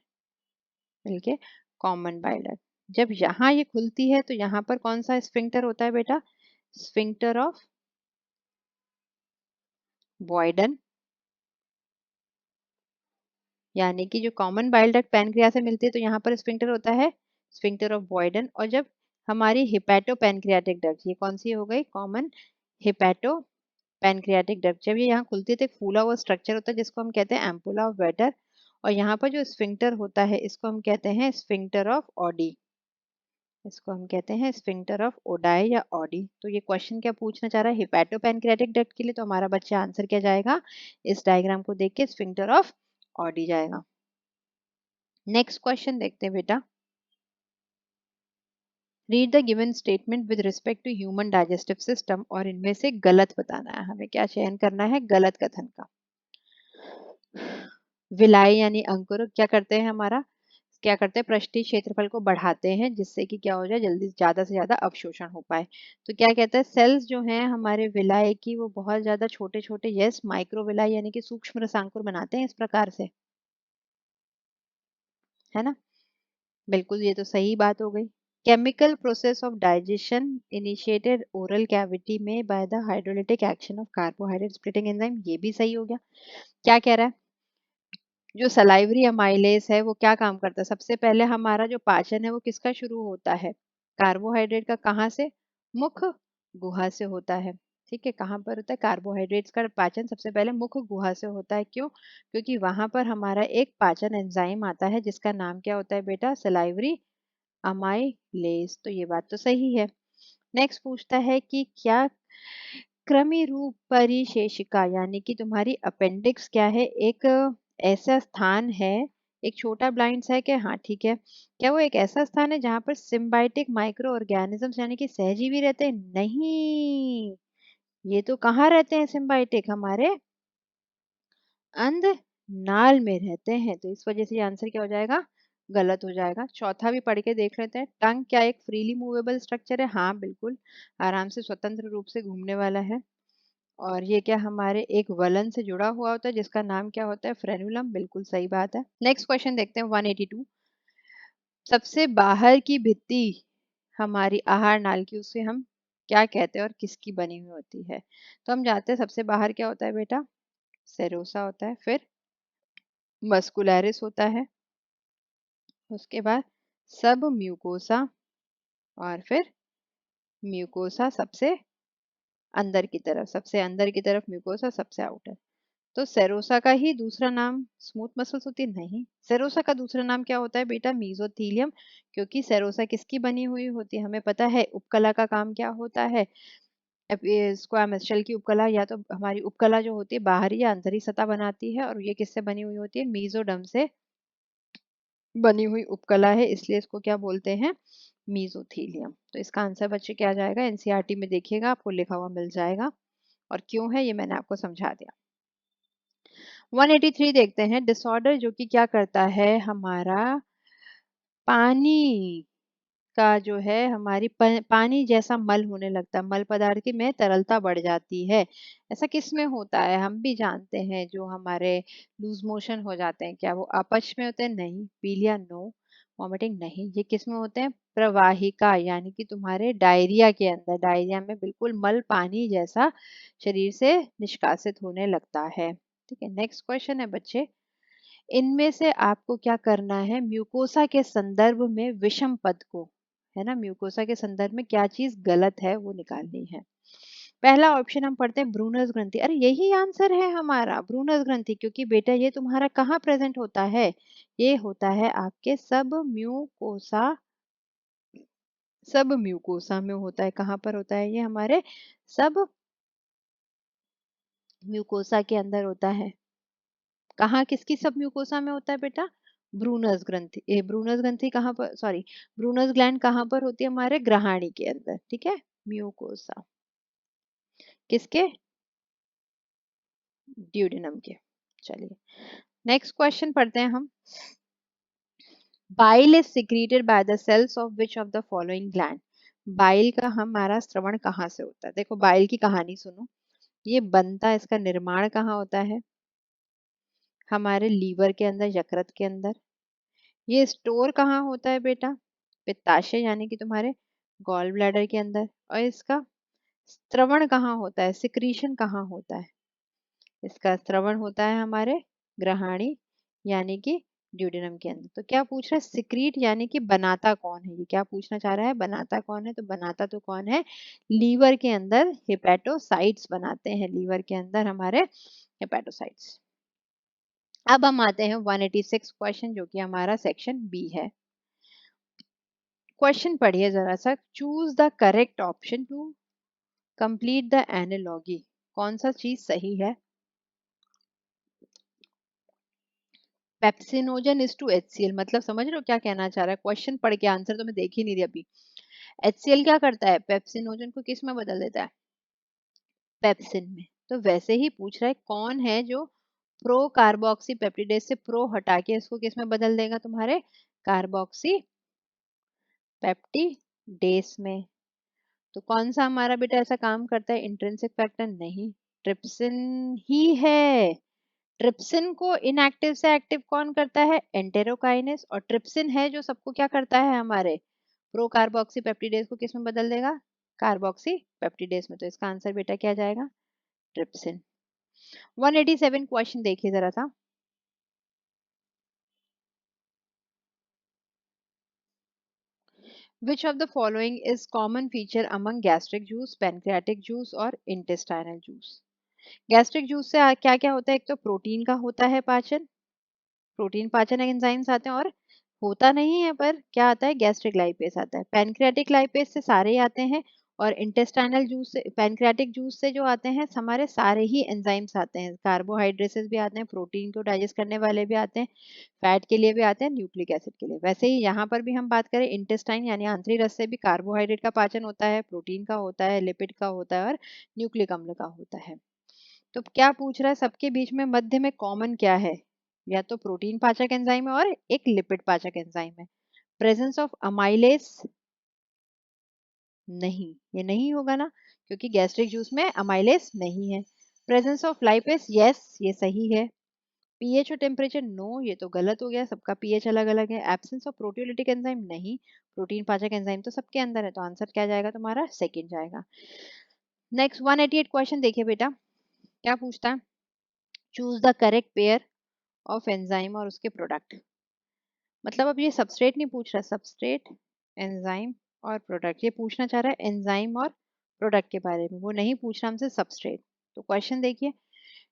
मिलके कॉमन बाइल डक्ट। जब यहाँ ये खुलती है तो यहाँ पर कौन सा स्फिंक्टर होता है बेटा? स्फिंक्टर ऑफ बॉयडन, यानी कि जो कॉमन बाइल डक्ट पैनक्रिया से मिलती है तो यहाँ पर स्फिंक्टर होता है स्फिंक्टर ऑफ बॉयडन। और जब हमारी हिपैटो पैनक्रियाटिक डक्ट, ये कौन सी हो गई? कॉमन हिपैटो पैनक्रियाटिक डक्ट, जब ये यहाँ खुलती है तो एक फूला हुआ स्ट्रक्चर होता है जिसको हम कहते हैं एम्पुला ऑफ वेटर, और यहाँ पर जो स्फिंक्टर होता है इसको हम कहते हैं स्फिंक्टर ऑफ ऑडी, इसको हम कहते हैं स्फिंक्टर ऑफ ओडाई या ऑडी। तो ये क्वेश्चन क्या पूछना चाह रहा है? हिपैटो पैनक्रियाटिक डक्ट के लिए, तो हमारा बच्चा आंसर क्या जाएगा? इस डायग्राम को देख के स्फिंक्टर ऑफ ऑडी जाएगा। नेक्स्ट क्वेश्चन देखते हैं बेटा। Read the given statement with respect to human digestive system, और इनमें से गलत बताना है हमें। क्या चयन करना है? गलत कथन का। विलाई यानी अंकुर क्या करते हैं? हमारा क्या करते हैं? पृष्ठीय क्षेत्रफल को बढ़ाते हैं जिससे कि क्या हो जाए? जल्दी ज्यादा से ज्यादा अवशोषण हो पाए। तो क्या कहता है? सेल्स जो हैं हमारे विलाई की वो बहुत ज्यादा छोटे छोटे, यस, माइक्रो विलाई यानी कि सूक्ष्म रसांकुर बनाते हैं इस प्रकार से, है ना? बिल्कुल, ये तो सही बात हो गई। Chemical process of digestion initiated oral cavity में by the hydrolytic action of carbohydrate splitting enzyme, ये भी सही हो गया। क्या कह रहा है? जो सलाइवरी अमाइलेज है वो क्या काम करता है? सबसे पहले हमारा जो पाचन है वो किसका शुरू होता है? कार्बोहाइड्रेट का। कहाँ से? मुख गुहा से होता है। ठीक है, कहाँ पर होता है? कार्बोहाइड्रेट्स का पाचन सबसे पहले मुख गुहा से होता है। क्यों? क्योंकि वहां पर हमारा एक पाचन एंजाइम आता है जिसका नाम क्या होता है बेटा? Salivary amylase. तो ये बात तो सही है। नेक्स्ट पूछता है कि क्या कृमि रूप परिशेषिका यानी कि तुम्हारी अपेंडिक्स क्या है? एक ऐसा स्थान है, एक छोटा ब्लाइंड है क्या? हाँ ठीक है। क्या वो एक ऐसा स्थान है जहां पर सिम्बायोटिक माइक्रो ऑर्गेनिजम्स यानी कि सहजीवी रहते हैं? नहीं, ये तो कहाँ रहते हैं सिम्बायोटिक? हमारे अंध नाल में रहते हैं। तो इस वजह से ये आंसर क्या हो जाएगा? गलत हो जाएगा। चौथा भी पढ़ के देख लेते हैं। टंग क्या एक फ्रीली मूवेबल स्ट्रक्चर है? हाँ बिल्कुल, आराम से स्वतंत्र रूप से घूमने वाला है। और ये क्या हमारे एक वलन से जुड़ा हुआ होता है जिसका नाम क्या होता है? फ्रेनुलम। बिल्कुल सही बात है। नेक्स्ट क्वेश्चन देखते हैं 182। सबसे बाहर की भित्ति हमारी आहार नाल की, उसे हम क्या कहते हैं और किसकी बनी हुई होती है? तो हम जानते हैं सबसे बाहर क्या होता है बेटा? सेरोसा होता है। फिर मस्कुलैरिस होता है, उसके बाद सब म्यूकोसा, और फिर म्यूकोसा सबसे अंदर की तरफ, सबसे अंदर की तरफ म्यूकोसा, सबसे आउटर। तो सेरोसा का ही दूसरा नाम स्मूथ मसल्स होती है? नहीं, सेरोसा का दूसरा नाम क्या होता है बेटा? मीजोथीलियम। क्योंकि सेरोसा किसकी बनी हुई होती है हमें पता है। उपकला का काम क्या होता है? स्क्वामस शेल की उपकला, या तो हमारी उपकला जो होती है बाहरी या अंदरी सतह बनाती है, और ये किससे बनी हुई होती है? मीजोडर्म से बनी हुई उपकला है, इसलिए इसको क्या बोलते हैं? मीजोथीलियम। तो इसका आंसर बच्चे क्या आ जाएगा? एनसीईआरटी में देखिएगा, आपको लिखा हुआ मिल जाएगा। और क्यों है ये मैंने आपको समझा दिया। 183 देखते हैं। डिसऑर्डर जो कि क्या करता है? हमारा पानी का जो है हमारी पानी जैसा मल होने लगता है, मल पदार्थ की में तरलता बढ़ जाती है। ऐसा किस में होता है? हम भी जानते हैं, जो हमारे लूज मोशन हो जाते हैं, क्या वो अपच में होते हैं? नहीं। पीलिया? नो। वॉमिटिंग? नहीं। ये किस में होते हैं? प्रवाहिका यानी कि तुम्हारे डायरिया के अंदर। डायरिया में बिल्कुल मल पानी जैसा शरीर से निष्कासित होने लगता है। ठीक है, नेक्स्ट क्वेश्चन है बच्चे। इनमें से आपको क्या करना है? म्यूकोसा के संदर्भ में विषम पद को, है ना, म्यूकोसा के संदर्भ में क्या चीज गलत है वो निकालनी है। पहला ऑप्शन हम पढ़ते हैं ब्रूनस ग्रंथि। अरे यही आंसर है हमारा, ब्रूनस ग्रंथि। क्योंकि बेटा ये तुम्हारा कहाँ प्रेजेंट होता है? ये होता है आपके सब म्यूकोसा में होता है। कहाँ पर होता है ये? हमारे सब म्यूकोसा के अंदर होता है। कहाँ, किसकी सब म्यूकोसा में होता है बेटा? ब्रूनस ग्रंथि। ब्रूनस ग्रंथि कहाँ पर, सॉरी, ब्रूनस ग्लैंड कहाँ पर होती है? हमारे ग्रहाणी के अंदर। ठीक है, म्यूकोसा किसके? ड्यूडेनम के। चलिए नेक्स्ट क्वेश्चन पढ़ते हैं हम। Bile is secreted by the cells of which of the following gland? Bile का हमारा श्रवण कहाँ से होता है? देखो बाइल की कहानी सुनो। ये बनता है, इसका निर्माण कहाँ होता है? हमारे लीवर के अंदर, यकृत के अंदर। ये स्टोर कहाँ होता है बेटा? पित्ताशय यानी कि तुम्हारे गॉल ब्लैडर के अंदर। और इसका स्त्रवण कहाँ होता है? सिक्रीशन कहाँ होता है? इसका स्त्रवण होता है हमारे ग्रहाणी यानी कि ड्यूडेनम के अंदर। तो क्या पूछ रहा है? सिक्रीट यानी कि बनाता कौन है? ये क्या पूछना चाह रहा है? बनाता कौन है? तो बनाता तो कौन है? लीवर के अंदर हेपेटोसाइट्स बनाते हैं, लीवर के अंदर हमारे हेपेटोसाइट्स। अब हम आते हैं 186 क्वेश्चन, जो कि हमारा सेक्शन बी है। क्वेश्चन पढ़िए जरा सा। Choose the correct option to complete the analogy. कौन सा चीज सही है? पेप्सिनोजन इज टू एचसीएल, मतलब समझ रहे हो क्या कहना चाह रहा है? क्वेश्चन पढ़ के, आंसर तो मैं देख ही नहीं रही अभी। एचसीएल क्या करता है? पेप्सिनोजन को किस में बदल देता है? पेप्सिन में। तो वैसे ही पूछ रहा है कौन है जो प्रो कार्बोक्सी पेप्टिडेज से प्रो हटा के इसको किस में बदल देगा? तुम्हारे कार्बोक्सी पेप्टिडेस में। तो कौन सा हमारा बेटा ऐसा काम करता है? Intrinsic factor? नहीं, ट्रिप्सिन ही है। ट्रिप्सिन को इनएक्टिव से एक्टिव कौन करता है? एंटेरोकाइनेस। और ट्रिप्सिन है जो सबको क्या करता है? हमारे प्रो कार्बोक्सी पेप्टिडेस को किस में बदल देगा? कार्बोक्सी पेप्टिडेस में। तो इसका आंसर बेटा क्या जाएगा? ट्रिप्सिन। 187 क्वेश्चन देखिए जरा सा। विच of the following is common feature among gastric juice, pancreatic juice और इंटेस्टाइनल जूस? गैस्ट्रिक जूस से क्या क्या होता है? एक तो प्रोटीन का होता है पाचन, प्रोटीन पाचन एंजाइम्स आते हैं, और होता नहीं है पर क्या आता है, गैस्ट्रिक लाइपेस आता है। पैनक्रियाटिक लाइपेस से सारे ही आते हैं, और इंटेस्टाइनल जूस से, पैनक्रियाटिक जूस से जो आते हैं हमारे सारे ही एंजाइम्स आते हैं, कार्बोहाइड्रेट्स भी आते हैं, प्रोटीन को डाइजेस्ट करने वाले भी आते हैं, फैट के लिए भी आते हैं, न्यूक्लिक एसिड के लिए। वैसे ही यहाँ पर भी हम बात करें इंटेस्टाइन यानी आंतरिक रस से भी कार्बोहाइड्रेट का पाचन होता है, प्रोटीन का होता है, लिपिड का होता है और न्यूक्लिक अम्ल का होता है। तो क्या पूछ रहा है, सबके बीच में मध्य में कॉमन क्या है? या तो प्रोटीन पाचक एंजाइम है और एक लिपिड पाचक एंजाइम है। प्रेजेंस ऑफ अमाइलेज, नहीं, ये नहीं होगा ना, क्योंकि गैस्ट्रिक जूस में अमाइलेज नहीं है। प्रेजेंस ऑफ लाइपेस, यस ये सही है। पीएच और टेम्परेचर, नो ये तो गलत हो गया, सबका पीएच अलग अलग है। एब्सेंस ऑफ प्रोटियोलिटिक एंजाइम, नहीं, प्रोटीन पाचक एंजाइम तो सबके अंदर है, तो आंसर क्या जाएगा तुम्हारा? सेकंड जाएगा। नेक्स्ट 188 क्वेश्चन देखिए बेटा, क्या पूछता है? Choose the correct pair of enzyme और उसके प्रोडक्ट। मतलब अब ये सबस्ट्रेट नहीं पूछ रहा, सबस्ट्रेट, एंजाइम और प्रोडक्ट, ये पूछना चाह रहा है एंजाइम और प्रोडक्ट के बारे में, वो नहीं पूछ रहा हमसे सबस्ट्रेट। तो क्वेश्चन देखिए,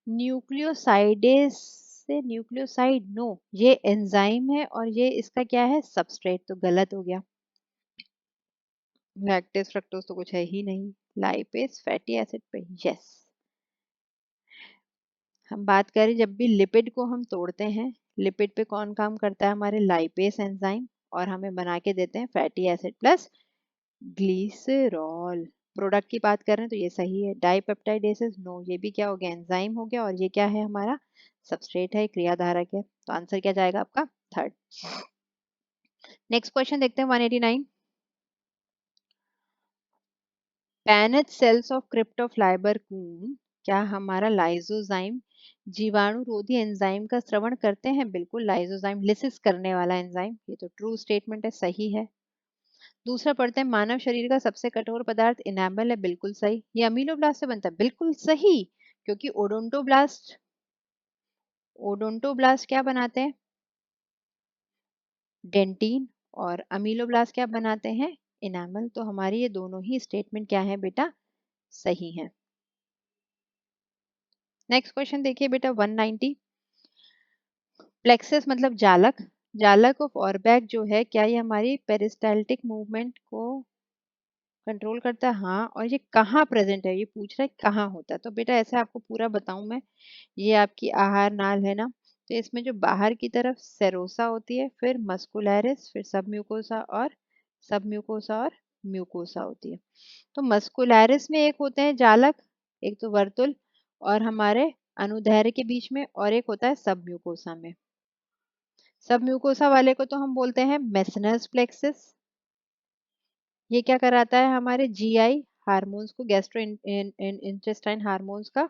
न्यूक्लियोसाइडेज से न्यूक्लियोसाइड, नो ये एंजाइम है और ये इसका क्या है? सबस्ट्रेट, तो गलत हो गया। लैक्टेस फ्रक्टोज तो कुछ है ही नहीं। लाइपेज फैटी एसिड पे, यस। हम बात करें जब भी लिपिड को हम तोड़ते हैं, लिपिड पे कौन काम करता है? हमारे लाइपेस एंजाइम, और हमें बना के देते हैं fatty acid plus glycerol. Product की बात कर रहे हैं तो ये सही है। डाइपेप्टाइडेसेस, नो ये भी क्या हो गया? एंजाइम हो गया, और ये क्या है? हमारा सबस्ट्रेट है, क्रियाधारक है, तो आंसर क्या जाएगा आपका? थर्ड। नेक्स्ट क्वेश्चन देखते हैं 189। पैनेट सेल्स ऑफ क्रिप्टोफ्लाइबर कून क्या हमारा लाइजोजाइम जीवाणुरोधी एंजाइम का स्रवण करते हैं? बिल्कुल, लाइजोजाइम लिसिस करने वाला एंजाइम, ये तो ट्रू स्टेटमेंट है, सही है। दूसरा पढ़ते हैं, मानव शरीर का सबसे कठोर पदार्थ इनेमल है, बिल्कुल सही। ये अमीलोब्लास्ट से बनता है, बिल्कुल सही, क्योंकि ओडोंटोब्लास्ट क्या बनाते हैं? डेंटिन। और अमीलोब्लास्ट क्या बनाते हैं? इनेमल। तो हमारी ये दोनों ही स्टेटमेंट क्या है बेटा? सही है। नेक्स्ट क्वेश्चन देखिए बेटा 190। प्लेक्सस मतलब जालक, जालक ऑफ ऑरबैक जो है, क्या ये हमारी पेरिस्टाल्टिक मूवमेंट को कंट्रोल करता है? हाँ। और ये कहाँ प्रेजेंट है? ये पूछ रहा है कहाँ होता है। तो बेटा ऐसे आपको पूरा बताऊं मैं, ये आपकी आहार नाल है ना, तो इसमें जो बाहर की तरफ सेरोसा होती है, फिर मस्कुलैरिस, फिर सब म्यूकोसा और म्यूकोसा होती है। तो मस्कुलैरिस में एक होते हैं जालक, एक तो वर्तुल, और हमारे अनुदैर्ध्य के बीच में, और एक होता है सब म्यूकोसा में। सब म्यूकोसा वाले को तो हम बोलते हैं मेसनस प्लेक्सस। ये क्या कराता है? हमारे जीआई हार्मोन्स को, गैस्ट्रो इंटेस्टाइन हार्मोन्स का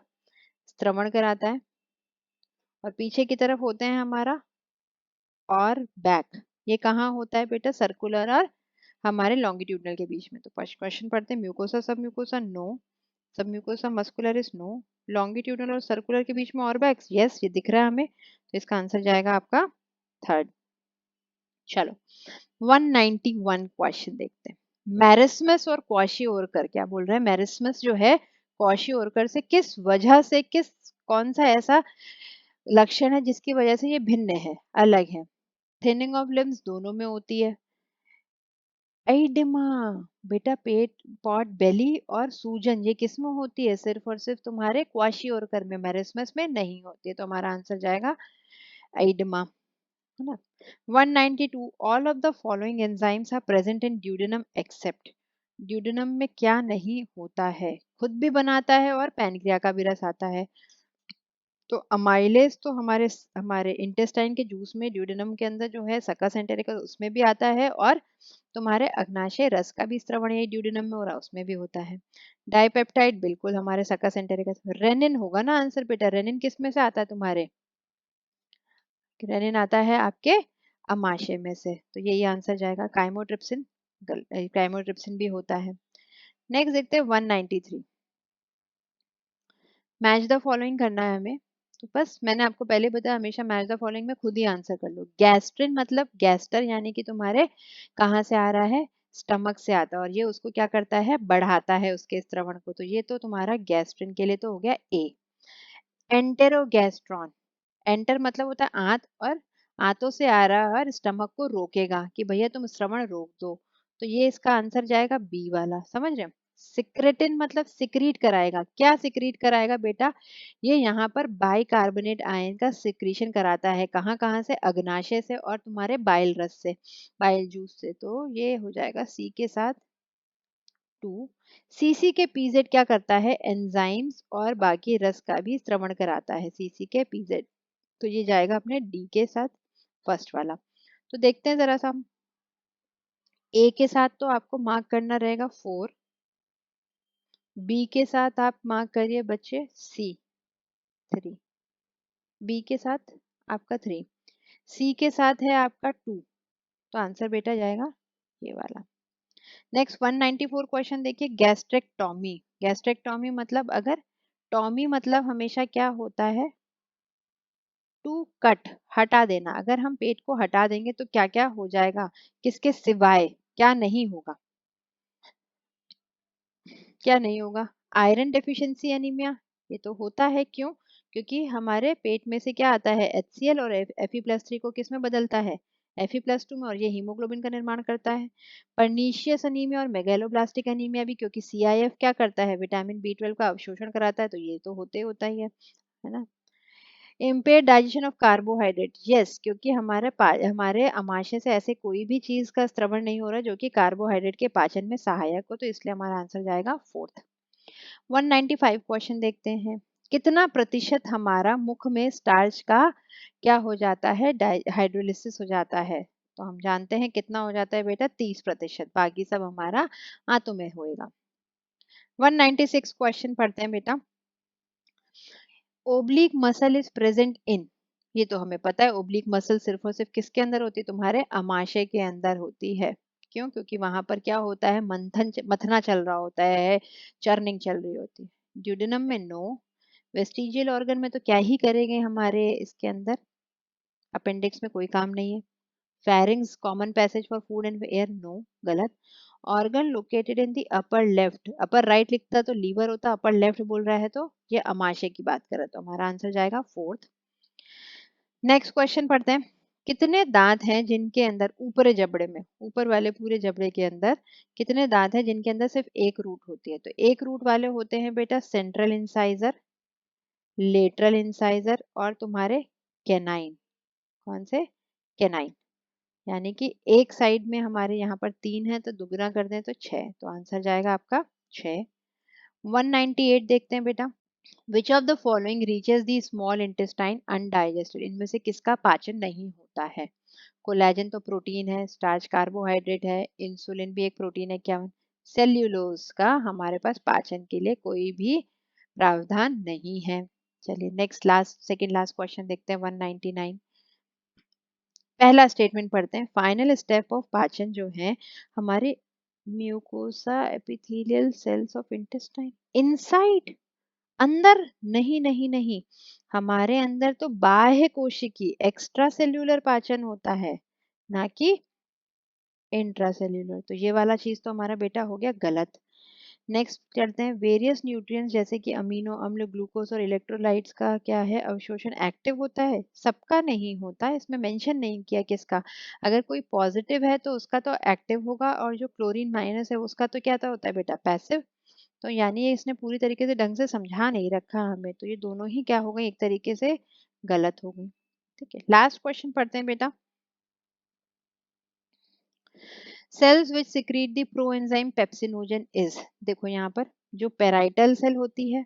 स्त्रवण कराता है। और पीछे की तरफ होते हैं हमारा और बैक, ये कहाँ होता है बेटा? सर्कुलर और हमारे लॉन्गिट्यूडनल के बीच में। तो क्वेश्चन पढ़ते हैं, म्यूकोसा सब म्यूकोसा, नो। सब म्यूकोसा मस्कुलरिस, नो। लॉन्गिट्यूडनल और सर्कुलर के बीच में और बैक्स, यस ये दिख रहा है हमें, तो इसका आंसर जाएगा आपका थर्ड। चलो 191 क्वेश्चन देखते हैं। मैरिस्मस और क्वाशियोरकर क्या बोल रहे हैं? मैरिस्मस जो है क्वाशियोरकर से किस वजह से, कौन सा ऐसा लक्षण है जिसकी वजह से ये भिन्न है, अलग है? थिनिंग ऑफ लिम्स दोनों में होती है। एडिमा, बेटा पेट, पॉट बेली और सूजन ये किस में होती है? सिर्फ और सिर्फ तुम्हारे क्वाशियोरकर में, मैरिस्मस में नहीं होती है, तो हमारा आंसर जाएगा एडिमा, है ना। 192 all of the following enzymes are present in duodenum except. Duodenum में क्या नहीं होता है? खुद भी बनाता है और पैनक्रिया का भी रस आता है। तो अमाइलेज तो हमारे हमारे इंटेस्टाइन के जूस में, ड्यूडेनम के अंदर जो है सक्कस एंटेरिकस उसमें भी आता है, और तुम्हारे अग्नाशय रस का भी स्रवण यही ड्यूडेनम में हो रहा है, उसमें भी होता है। डाइपेप्टाइड बिल्कुल हमारे सक्कस एंटेरिकस। रेनिन होगा ना आंसर बेटा, रेनिन किस में से आता है तुम्हारे? रेनिन आता है आपके अमाशय में से, तो यही आंसर जाएगा। काइमोट्रिप्सिन, काइमोट्रिप्सिन भी होता है। नेक्स्ट देखते हैं 193। मैच द फॉलोइंग करना है हमें, तो बस मैंने आपको पहले बताया, हमेशा मैच द फॉलोइंग में खुद ही आंसर कर लो। गैस्ट्रिन मतलब गैस्टर यानी कि तुम्हारे कहाँ से आ रहा है? स्टमक से आता है और ये उसको क्या करता है, बढ़ाता है उसके श्रवण को। तो ये तो तुम्हारा गैस्ट्रिन के लिए तो हो गया ए। एंटेरोगैस्ट्रॉन, एंटर मतलब होता है आंत, और आंतों से आ रहा और स्टमक को रोकेगा कि भैया तुम श्रवण रोक दो। तो ये इसका आंसर जाएगा बी वाला, समझ रहे हो। सिक्रेटिन मतलब सिक्रीट कराएगा, क्या सिक्रीट कराएगा बेटा, ये यहाँ पर बाइकार्बोनेट आयन का सिक्रीशन कराता है, कहाँ कहाँ से, अग्नाशय से और तुम्हारे बाइल रस से, बाइल जूस से। तो ये हो जाएगा सी के साथ 2। सीसी के पीजेड क्या करता है, एंजाइम्स और बाकी रस का भी श्रवण कराता है सीसी के पीजेड। तो ये जाएगा अपने डी के साथ, फर्स्ट वाला। तो देखते हैं जरा सा हम, ए के साथ तो आपको मार्क करना रहेगा 4, बी के साथ आप मार्क करिए बच्चे सी 3, बी के साथ आपका 3, सी के साथ है आपका 2। तो आंसर बेटा जाएगा ये वाला। नेक्स्ट 194 क्वेश्चन देखिए, गैस्ट्रेक्टोमी। गैस्ट्रेक्टोमी मतलब, अगर टॉमी मतलब हमेशा क्या होता है, टू कट, हटा देना। अगर हम पेट को हटा देंगे तो क्या क्या हो जाएगा, किसके सिवाय क्या नहीं होगा, क्या नहीं होगा, आयरन डेफिशिएंसी एनीमिया। ये तो होता है, क्यों, क्योंकि हमारे पेट में से क्या आता है, HCl और Fe+3 को किस में बदलता है, Fe+2 में, और ये हीमोग्लोबिन का निर्माण करता है। पर्नीशियस अनीमिया और मेगालोब्लास्टिक अनीमिया भी, क्योंकि CIF क्या करता है, विटामिन B12 का अवशोषण कराता है। तो ये तो होते होता ही है ना। Empire digestion of carbohydrate, yes, क्योंकि हमारे आमाशय से ऐसे कोई भी चीज का श्रवण नहीं हो रहा जो कि कार्बोहाइड्रेट के पाचन में सहायक हो, तो इसलिए हमारा आंसर जाएगा 4th। 195 क्वेश्चन देखते हैं, कितना प्रतिशत हमारा मुख में स्टार्च का क्या हो जाता है, हाइड्रोलिसिस हो जाता है। तो हम जानते हैं कितना हो जाता है बेटा, 30%, बाकी सब हमारा आंतों में होएगा। 196 क्वेश्चन पढ़ते हैं बेटा, oblique muscle is present in, ये तो हमें पता है, ओब्लिक मसल सिर्फ और सिर्फ किसके अंदर होती है, तुम्हारे अमाशय के अंदर होती है। क्यों, क्योंकि वहां पर क्या होता है, मथना चल रहा होता है, चर्निंग चल रही होती है। ड्यूडेनम में नो, वेस्टिजियल ऑर्गन में तो क्या ही करेंगे हमारे इसके अंदर, अपेंडिक्स में कोई काम नहीं है। Pharynx common passage for food and air, no, गलत। Organ located in the upper left, upper right लिखता तो लीवर होता, अपर लेफ्ट बोल रहा है तो ये अमाशय की बात कर रहा है, तो हमारा आंसर जाएगा 4th। नेक्स्ट क्वेश्चन पढ़ते हैं, कितने दांत हैं जिनके अंदर, ऊपरी जबड़े में, ऊपर वाले पूरे जबड़े के अंदर कितने दांत हैं जिनके अंदर सिर्फ एक रूट होती है। तो एक रूट वाले होते हैं बेटा सेंट्रल इंसाइजर, लेटरल इंसाइजर और तुम्हारे कैनाइन। कौन से, कैनाइन। यानी कि एक साइड में हमारे यहाँ पर 3 है, तो दुगना कर दें तो 6, तो आंसर जाएगा आपका 6। 198 देखते हैं बेटा, विच of the following reaches the small intestine undigested, इनमें से किसका पाचन नहीं होता है। कोलेजन तो प्रोटीन है, स्टार्च कार्बोहाइड्रेट है, इंसुलिन भी एक प्रोटीन है, क्या, सेल्यूलोज का हमारे पास पाचन के लिए कोई भी प्रावधान नहीं है। चलिए next last second last question देखते हैं, 199। पहला स्टेटमेंट पढ़ते हैं, फाइनल स्टेप ऑफ पाचन जो है हमारे mucosa epithelial cells of intestine, inside, अंदर, नहीं नहीं नहीं, हमारे अंदर तो बाह्य कोशिकी एक्स्ट्रा सेल्यूलर पाचन होता है, ना कि इंट्रासेल्यूलर। तो ये वाला चीज तो हमारा बेटा हो गया गलत। नेक्स्ट करते हैं, वेरियस न्यूट्रिएंट्स जैसे कि अमीनो अम्ल, ग्लूकोज और इलेक्ट्रोलाइट्स का क्या है, अवशोषण एक्टिव होता है, सबका नहीं होता, इसमें मेंशन नहीं किया किसका। अगर कोई पॉजिटिव है तो उसका तो एक्टिव होगा, और जो क्लोरीन माइनस है उसका तो क्या होता है बेटा, पैसिव। तो यानी ये इसने पूरी तरीके से ढंग से समझा नहीं रखा हमें, तो ये दोनों ही क्या हो गई, एक तरीके से गलत हो गई। ठीक है, लास्ट क्वेश्चन पढ़ते हैं बेटा, cells which secrete the proenzyme pepsinogen is, देखो यहाँ पर जो पेराइटल सेल होती है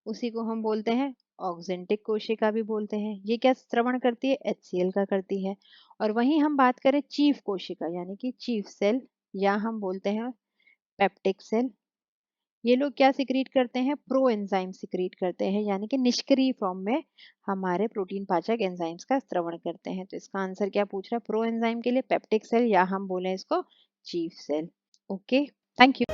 उसी को हम बोलते हैं ऑक्जेंटिक कोशिका भी बोलते हैं। ये क्या श्रवण करती है, HCl का करती है। और वहीं हम बात करें चीफ कोशिका यानी कि चीफ सेल, या हम बोलते हैं पेप्टिक सेल, ये लोग क्या सिक्रीट करते हैं, प्रो एंजाइम सिक्रीट करते हैं, यानी कि निष्क्रिय फॉर्म में हमारे प्रोटीन पाचक एंजाइम्स का श्रवण करते हैं। तो इसका आंसर क्या पूछ रहा है, प्रो एंजाइम के लिए पेप्टिक सेल, या हम बोले इसको chief cell. Okay, thank you.